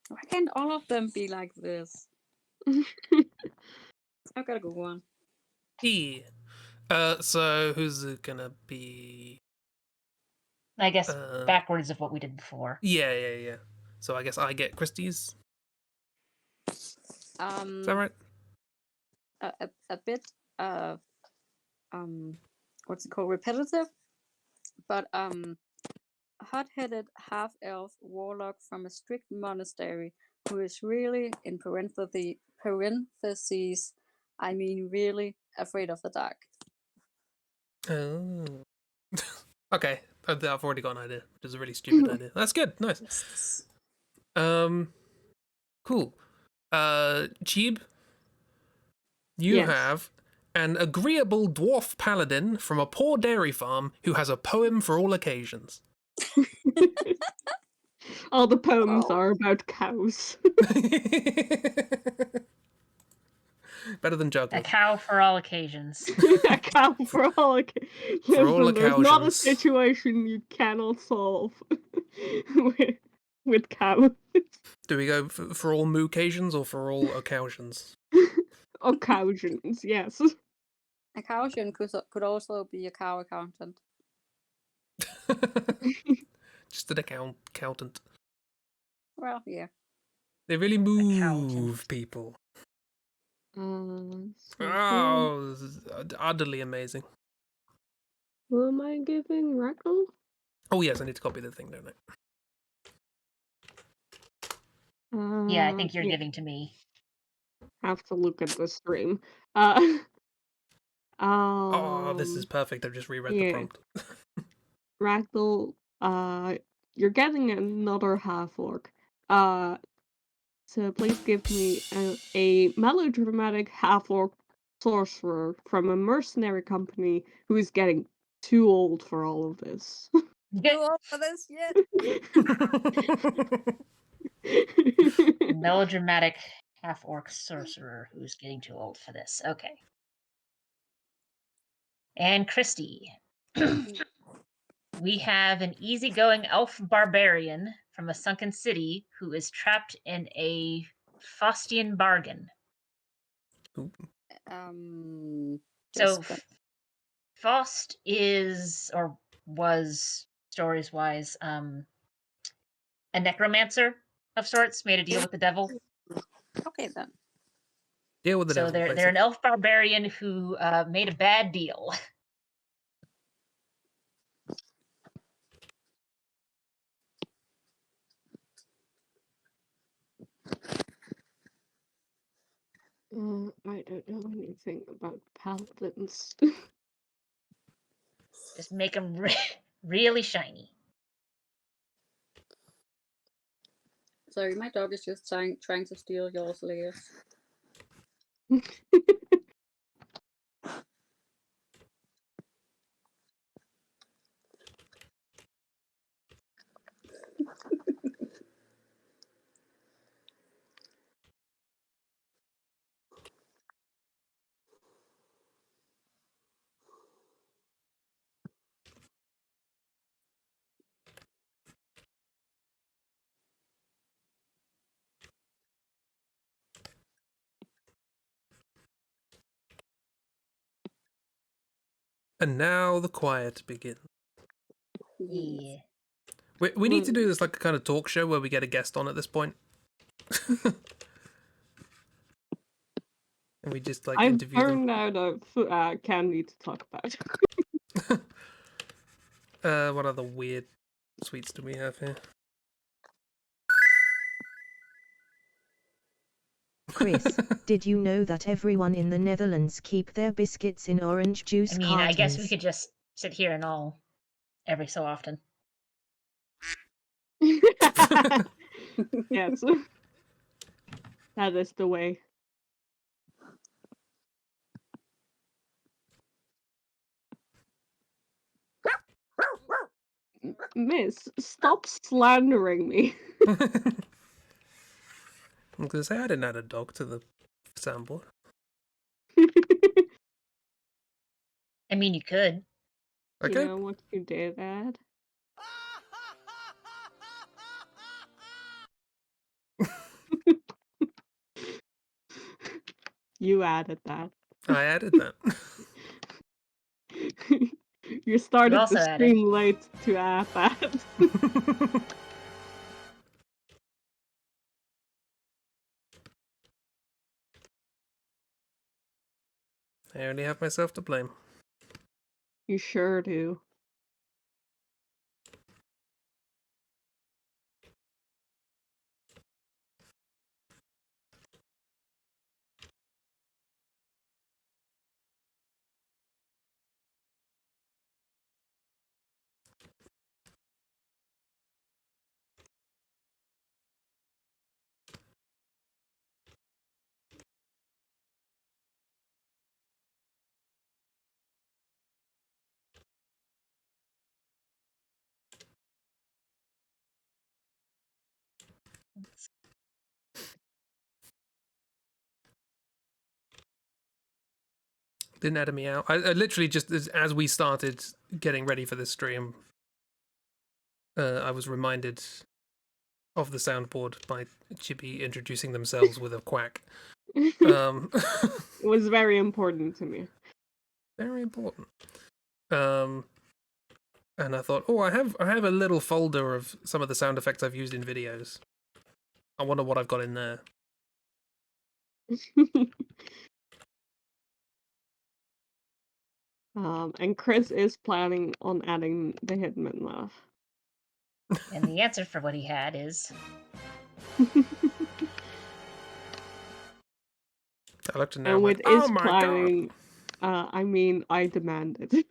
Why can't all of them be like this? I've got a good one. Yeah. So who's it gonna be? I guess backwards of what we did before. Yeah. So I guess I get Christie's. Is that right? A bit what's it called, repetitive, but hot-headed half-elf warlock from a strict monastery who is really, in parentheses, I mean really, afraid of the dark. Oh. Okay, I've already got an idea, which is a really stupid idea. That's good, nice. Cool. Chib, you have An agreeable dwarf paladin from a poor dairy farm who has a poem for all occasions. All the poems Oh. are about cows. Better than A juggling. cow for all occasions. A cow for all. For all Listen, there's not a occasions. situation you cannot solve with cows. Do we go for all moo occasions or for all occasions? Occasions, yes. Accountant could also be a cow accountant. Just an accountant. Well, yeah. They really move Accountant. people. So Oh, this is utterly amazing. who am I giving? Ragdoll? Oh yes, I need to copy the thing, don't I? Yeah, I think you're Yeah, giving to me. have to look at the stream. Oh, this is perfect. I've just reread the yeah. prompt. Ragdoll, you're getting another half-orc. So please give me a melodramatic half-orc sorcerer from a mercenary company who is getting too old for all of this. Too old for this yet? Melodramatic half-orc sorcerer who's getting too old for this. Okay. And Christy. We have an easygoing elf barbarian from a sunken city who is trapped in a Faustian bargain. Just So Faust is, or was, stories-wise, a necromancer of sorts, made a deal with the devil. okay then. Deal with the So devil. they're an elf barbarian who made a bad deal. I don't know anything about paladins. Just make them really shiny. Sorry, my dog is just trying to steal your layers. And now the quiet begins. Yeah. We need to do this like a kind of talk show where we get a guest on at this point. And we just like I've interview them. turned out of candy to talk about. What other weird sweets do we have here? Chris, did you know that everyone in the Netherlands keep their biscuits in orange juice I mean, cartons? I guess we could just sit here and all every so often. Yes. That is the way. Miss, stop slandering me. I'm gonna say I didn't add a dog to the soundboard. I mean, you could. Okay. You know what you did add? You added that. I added that. You started also the added. stream late to add that. I only have myself to blame. You sure do. Didn't edit me out. I literally just as we started getting ready for this stream, I was reminded of the soundboard by Chibi introducing themselves with a quack. It was very important to me. Very important. And I thought, oh, I have a little folder of some of the sound effects I've used in videos. I wonder what I've got in there. And Chris is planning on adding the Hitman laugh. And the answer for what he had is I looked in there And and with went, is oh my planning, I mean, I demand it.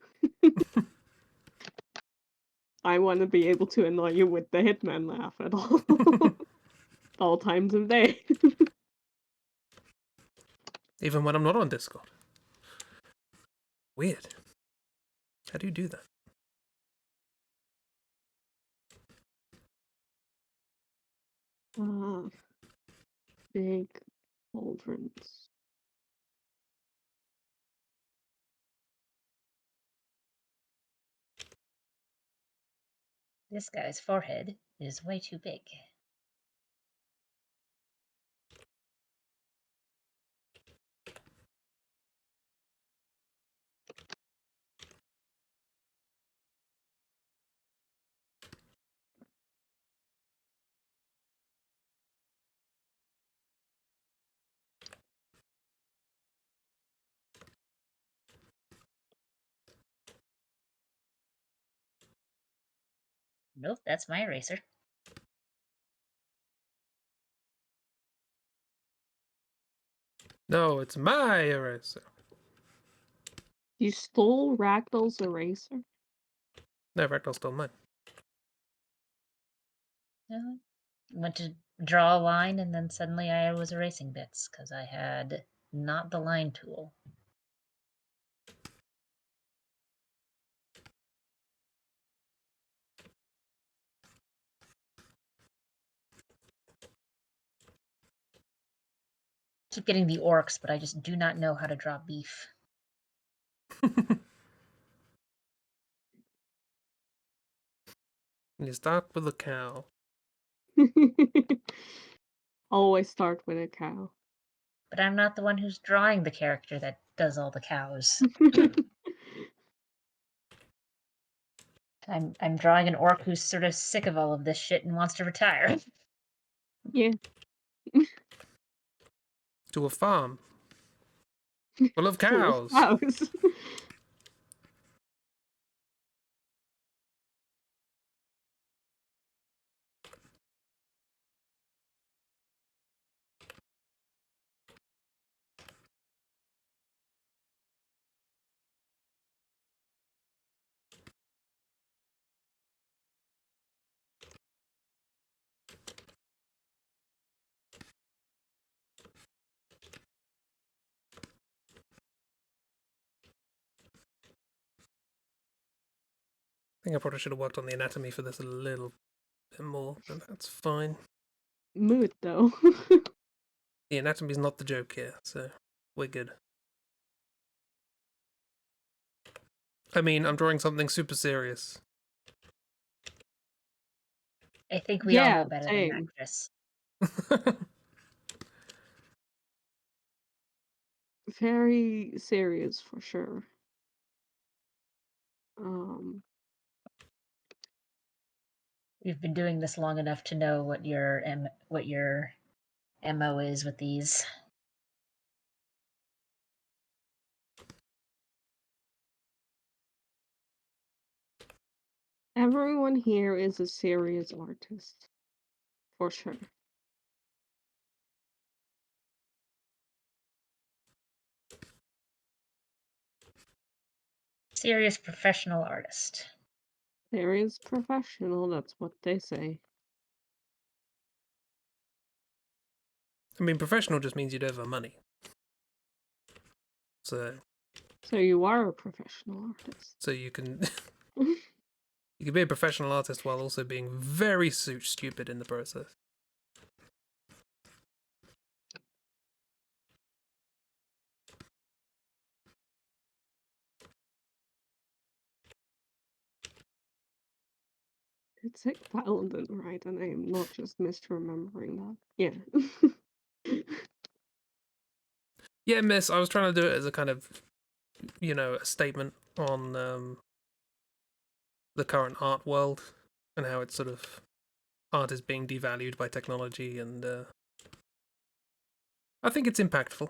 I want to be able to annoy you with the Hitman laugh at all times of day. god. Even when I'm not on Discord. Weird. How do you do that? Big cauldrons. this guy's forehead is way too big. Nope, that's my eraser. No, it's my eraser. You stole Ragdoll's eraser? No, Ragdoll stole mine. Went to draw a line, and then suddenly I was erasing bits because I had not the line tool. Keep getting the orcs, but I just do not know how to draw beef. You start with a cow. Always start with a cow. But I'm not the one who's drawing the character that does all the cows. I'm drawing an orc who's sort of sick of all of this shit and wants to retire. Yeah. To a farm. Full of Full cows. of cows. I think I probably should have worked on the anatomy for this a little bit more, but that's fine. Mood, though. The anatomy's not the joke here, so we're good. I mean, I'm drawing something super serious. I think we all Yeah, know better same. than that, Chris. Very serious, for sure. We've been doing this long enough to know what your MO is with these. Everyone here is a serious artist, for sure. Serious professional artist. Serious professional, that's what they say. I mean, professional just means you don't have money. So you are a professional artist. So you can you can be a professional artist while also being very stupid in the process. It's like Paladin, right? And I'm not just misremembering that. Yeah. Yeah, miss, I was trying to do it as a kind of, a statement on the current art world and how it's sort of art is being devalued by technology, and I think it's impactful.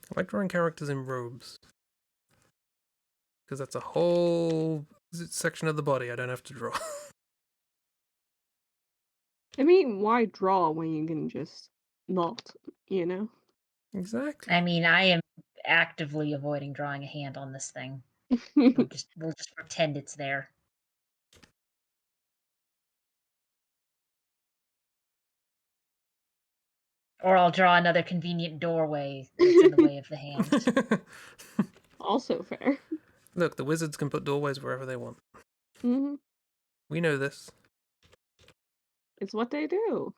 I like drawing characters in robes, because that's a whole section of the body I don't have to draw. I mean, why draw when you can just not, Exactly. I mean, I am actively avoiding drawing a hand on this thing. We'll just pretend it's there. Or I'll draw another convenient doorway that's in the way of the hand. Also fair. Look, the wizards can put doorways wherever they want. Hmm. We know this. It's what they do.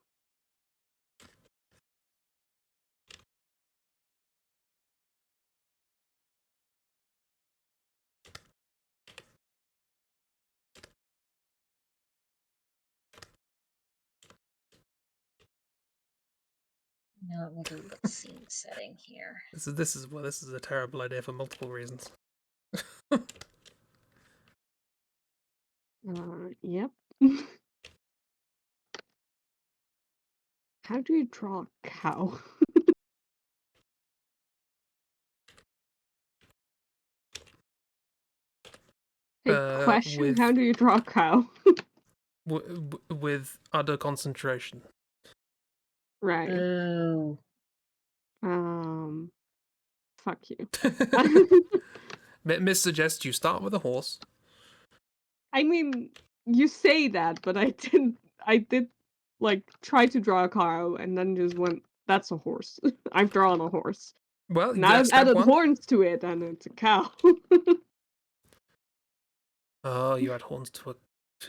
You know what we'll do? Let's scene setting here. This is a terrible idea for multiple reasons. Yep. How do you draw a cow? Hey, question, how do you draw a cow? With utter concentration. Right. Ooh. Fuck you. Miss suggests you start with a horse. I mean, you say that, but I did like try to draw a cow and then just went, that's a horse. I've drawn a horse. Well, Now I've step added one. horns to it and it's a cow. Oh, you add horns to a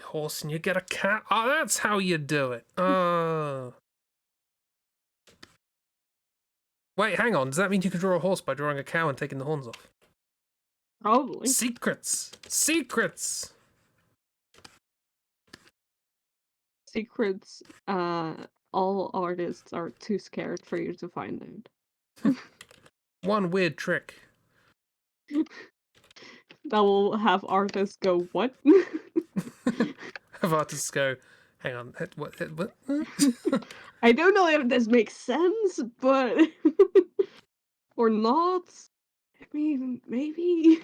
horse and you get a cat. Oh, that's how you do it. Oh. Wait, hang on. Does that mean you can draw a horse by drawing a cow and taking the horns off? Probably. Secrets! Secrets! Secrets, all artists are too scared for you to find out. One weird trick. That will have artists go, what? Have artists go, hang on, what? I don't know if this makes sense, but... or not. I mean, maybe.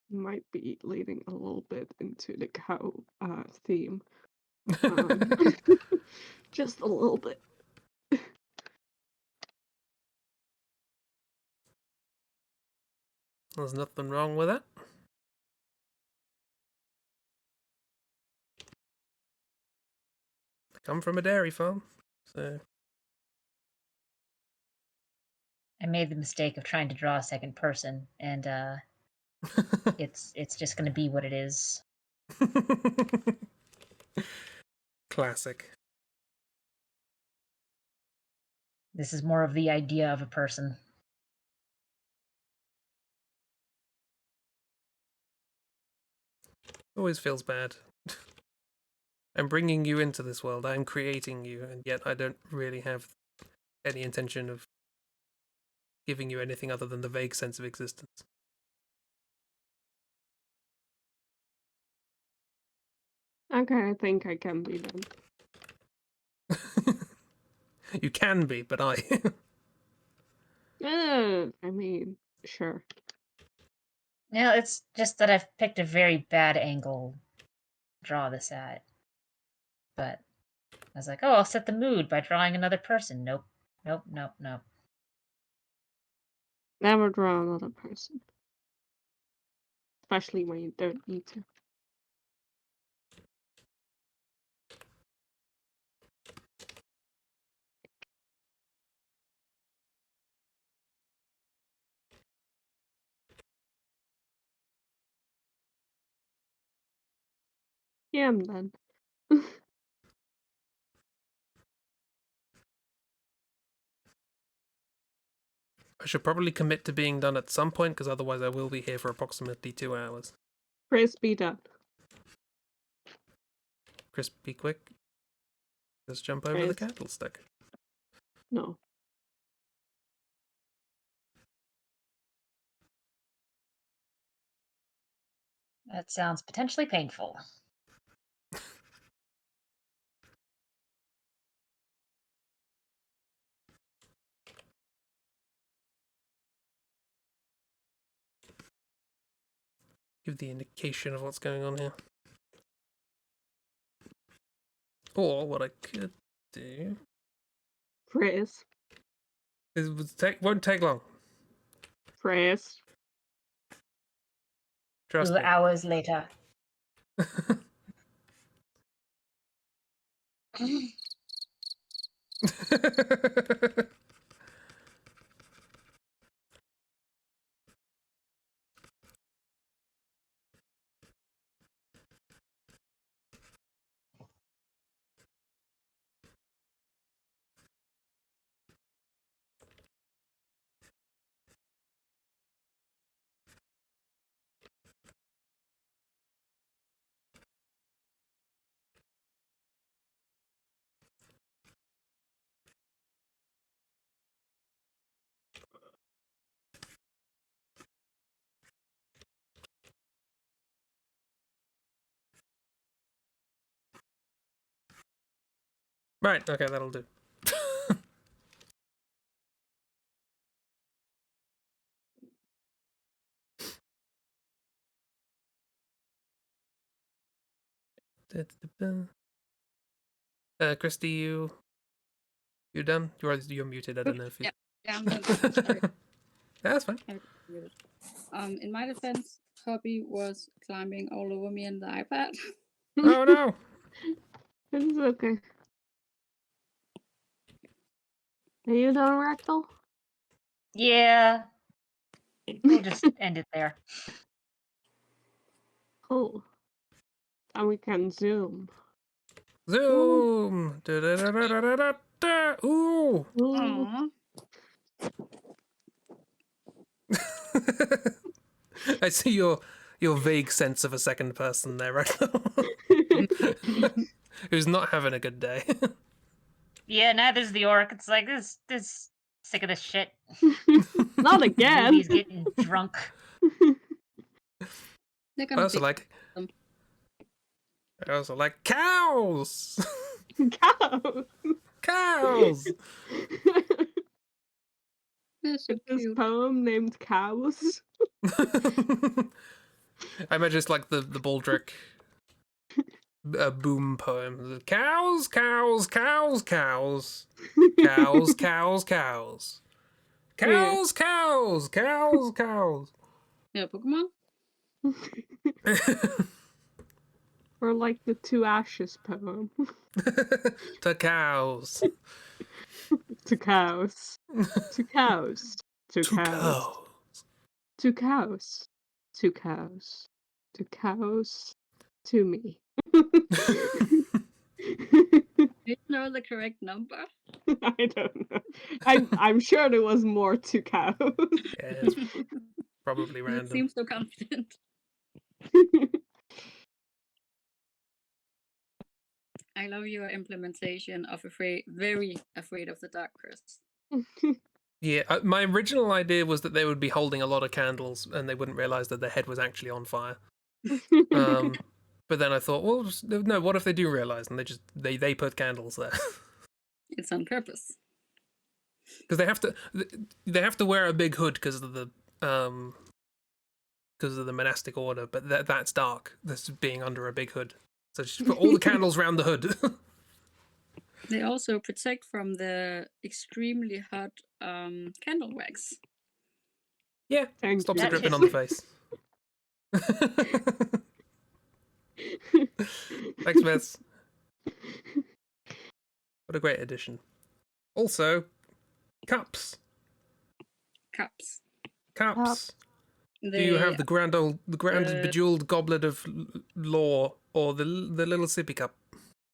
Might be leading a little bit into the cow theme. Just a little bit. There's nothing wrong with that. I come from a dairy farm, so... I made the mistake of trying to draw a second person, and it's just going to be what it is. Classic. This is more of the idea of a person. Always feels bad. I'm bringing you into this world. I'm creating you, and yet I don't really have any intention of giving you anything other than the vague sense of existence. Okay, I think I can be then. You can be, but I... I mean, sure. Now, it's just that I've picked a very bad angle to draw this at. But I was like, oh, I'll set the mood by drawing another person. Nope. Nope, nope, nope. Never draw another person. Especially when you don't need to. p.m. then. I should probably commit to being done at some point, because otherwise I will be here for approximately 2 hours. Chris, be done. Chris, be quick. Just jump over the Chris. candlestick. No. That sounds potentially painful. Give the indication of what's going on here. Or what I could do Chris. won't take long. Chris. Trust 2 me. hours later. Right, okay, that'll do. Christy, you done? You're muted. I don't know if you. Yeah, I'm done. Sorry. That's fine. In my defense, Hobby was climbing all over me in the iPad. Oh no! It's okay. Are you done, Ragdoll? Yeah. We'll just end it there. Cool. And we can zoom. Zoom. Da-da-da-da-da-da-da. Ooh. Ooh. Aww. I see your vague sense of a second person there, right? Who's not having a good day. Yeah, neither's the orc. It's like this sick of this shit. Not again. Ruby's getting drunk. They're I gonna also be like them. cows. Cow. Cows. They're so This cute. poem named Cows. I imagine it's like the Baldric boom poem. Cows, cows, cows, cows. Cows, cows, cows. Cows, cows, cows, cows. Yeah, Pokemon. Or like the Two Ashes poem. To cows. To cows. To cows. To To cows. cows. To cows. To cows. To cows. To me. Do you know the correct number? I don't know. I'm sure there was more to cows. Yeah, it's probably You random. seem so confident. I love your implementation of very afraid of the dark, Chris. Yeah, my original idea was that they would be holding a lot of candles and they wouldn't realize that their head was actually on fire. But then I thought, well, no, what if they do realize and they put candles there? It's on purpose. Because they have to wear a big hood because of the monastic order, but that's dark. That's being under a big hood. So just put all the candles around the hood. They also protect from the extremely hot candle wax. Yeah, Thank stops you. it That dripping shit. on the face. Thanks, Smiths. What a great addition. Also, cups. Cups. Cups. Cup. Do you have the grand bejeweled goblet of lore or the little sippy cup?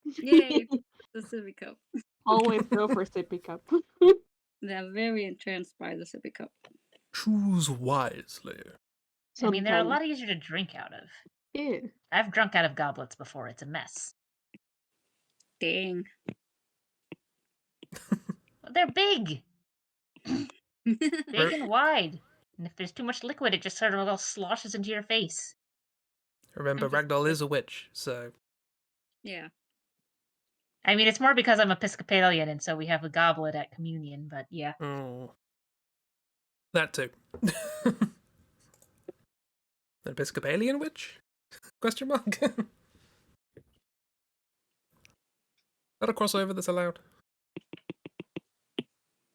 Yay, the sippy cup. Always go for sippy cup. They're very entranced by the sippy cup. Choose wisely. I mean, they're a Sometimes. lot easier to drink out of. Yeah. I've drunk out of goblets before. It's a mess. Dang. But they're big. Big and wide. And if there's too much liquid, it just sort of all sloshes into your face. Remember, Ragdoll is a witch, so Yeah. I mean, it's more because I'm Episcopalian, and so we have a goblet at communion, but yeah. That too. An Episcopalian witch? Question mark. That a crossover that's allowed?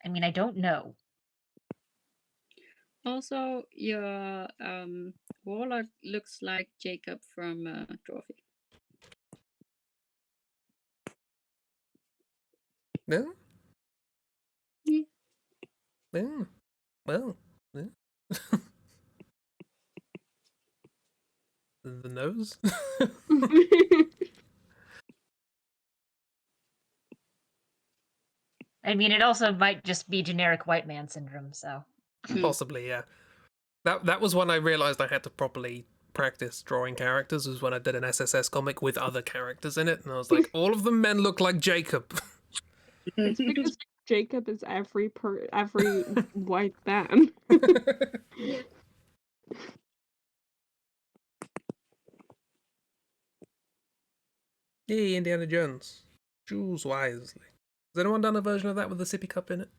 I mean, I don't know. Also, your warlock looks like Jacob from Trophy. No? Yeah. Yeah. Well, yeah. The nose? I mean, it also might just be generic white man syndrome, so. Possibly, yeah. That was when I realized I had to properly practice drawing characters, was when I did an SSS comic with other characters in it, and I was like, all of the men look like Jacob. It's because Jacob is every white man. Yay, Indiana Jones. Choose wisely. Has anyone done a version of that with the sippy cup in it?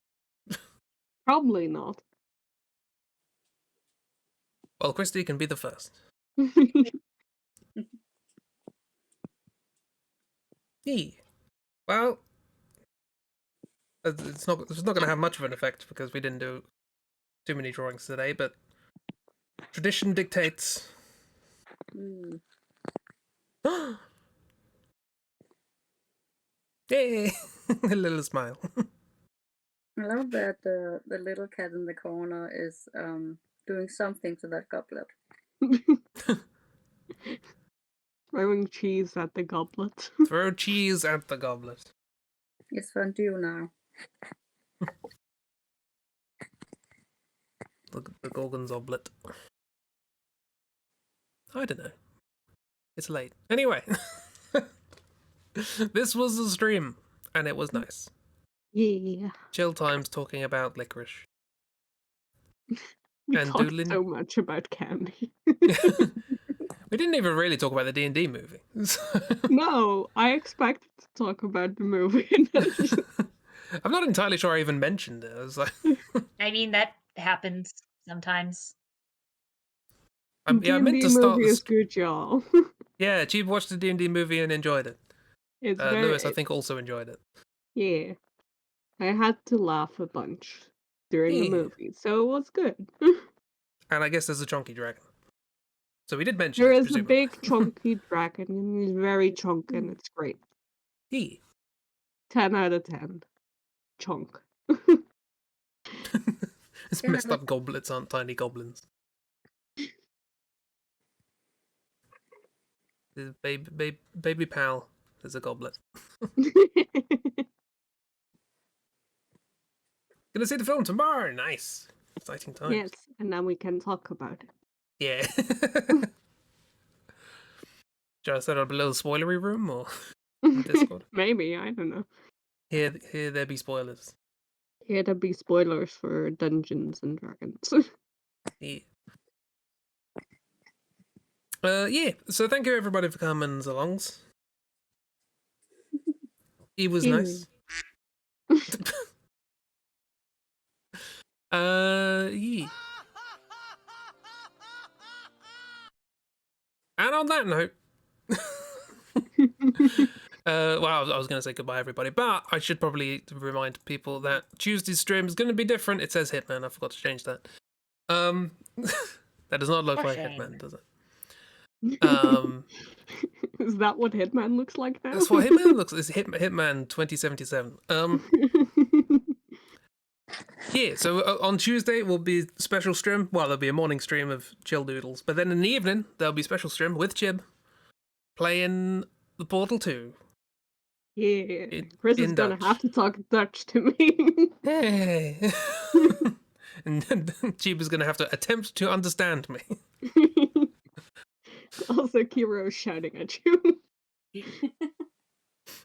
Probably not. Well, Christy can be the first. Yee. Well, it's not going to have much of an effect because we didn't do too many drawings today, but tradition dictates. Yay! A little smile. I love that the little cat in the corner is doing something to that goblet. Throwing cheese at the goblet. Throw cheese at the goblet. It's fondue now. The Gorgon's oblet. I don't know. It's late. Anyway. This was the stream, and it was nice. Yeah. Chill times talking about licorice. We And talked doodling. so much about candy. We didn't even really talk about the D&D movie. No, I expected to talk about the movie. And then just... I'm not entirely sure I even mentioned it. I was like, I mean, that happens sometimes. I meant D&D to start movie this. is good, y'all. Yeah, Chib watched the D&D movie and enjoyed it. It's Lewis, I think, also enjoyed it. Yeah. I had to laugh a bunch during the Yeah. movie, so it was good. And I guess there's a chunky dragon. So we did mention There it, is a presumably. big chunky dragon, and he's very chunk, and it's great. Yeah. 10 out of 10. Chunk. It's messed up goblets aren't tiny goblins. The baby pal is a goblet. Gonna see the film tomorrow. Nice. Exciting times. Yes, and then we can talk about it. Yeah. Should I set up a little spoilery room or on Discord? Maybe, I don't know. Here there be spoilers. Here to be spoilers for Dungeons and Dragons. Yeah. Yeah. So thank you everybody for coming alongs. It was nice. Yeah. And on that note, well, I was going to say goodbye, everybody, but I should probably remind people that Tuesday's stream is going to be different. It says Hitman. I forgot to change that. That does not look like shame. Hitman, does it? Is that what Hitman looks like now? That's what Hitman looks. It's Hitman 2077. Yeah. So on Tuesday will be special stream. Well, there'll be a morning stream of Chill Doodles, but then in the evening there'll be special stream with Chib playing the Portal 2. Yeah, In- Chris in is gonna Dutch. have to talk Dutch to me. Hey. And Chiba's gonna have to attempt to understand me. Also, Kiro is shouting at you.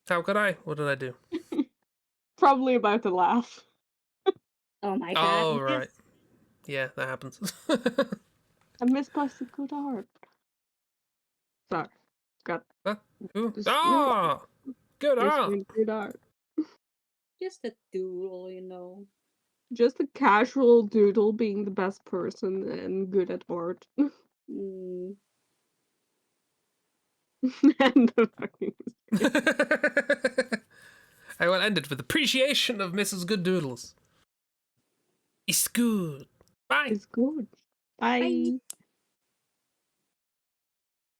How could I? What did I do? Probably about to laugh. Oh my god. Oh, yes. right. Yeah, that happens. I misplaced good art. Sorry. Got Huh? Ooh. this. Ah! Good Just art! really good art. Just a doodle, you know. Just a casual doodle being the best person and good at art. Mm. And the fucking I will end it with appreciation of Mrs. Good Doodles. It's good. Bye. it's good. Bye. Bye.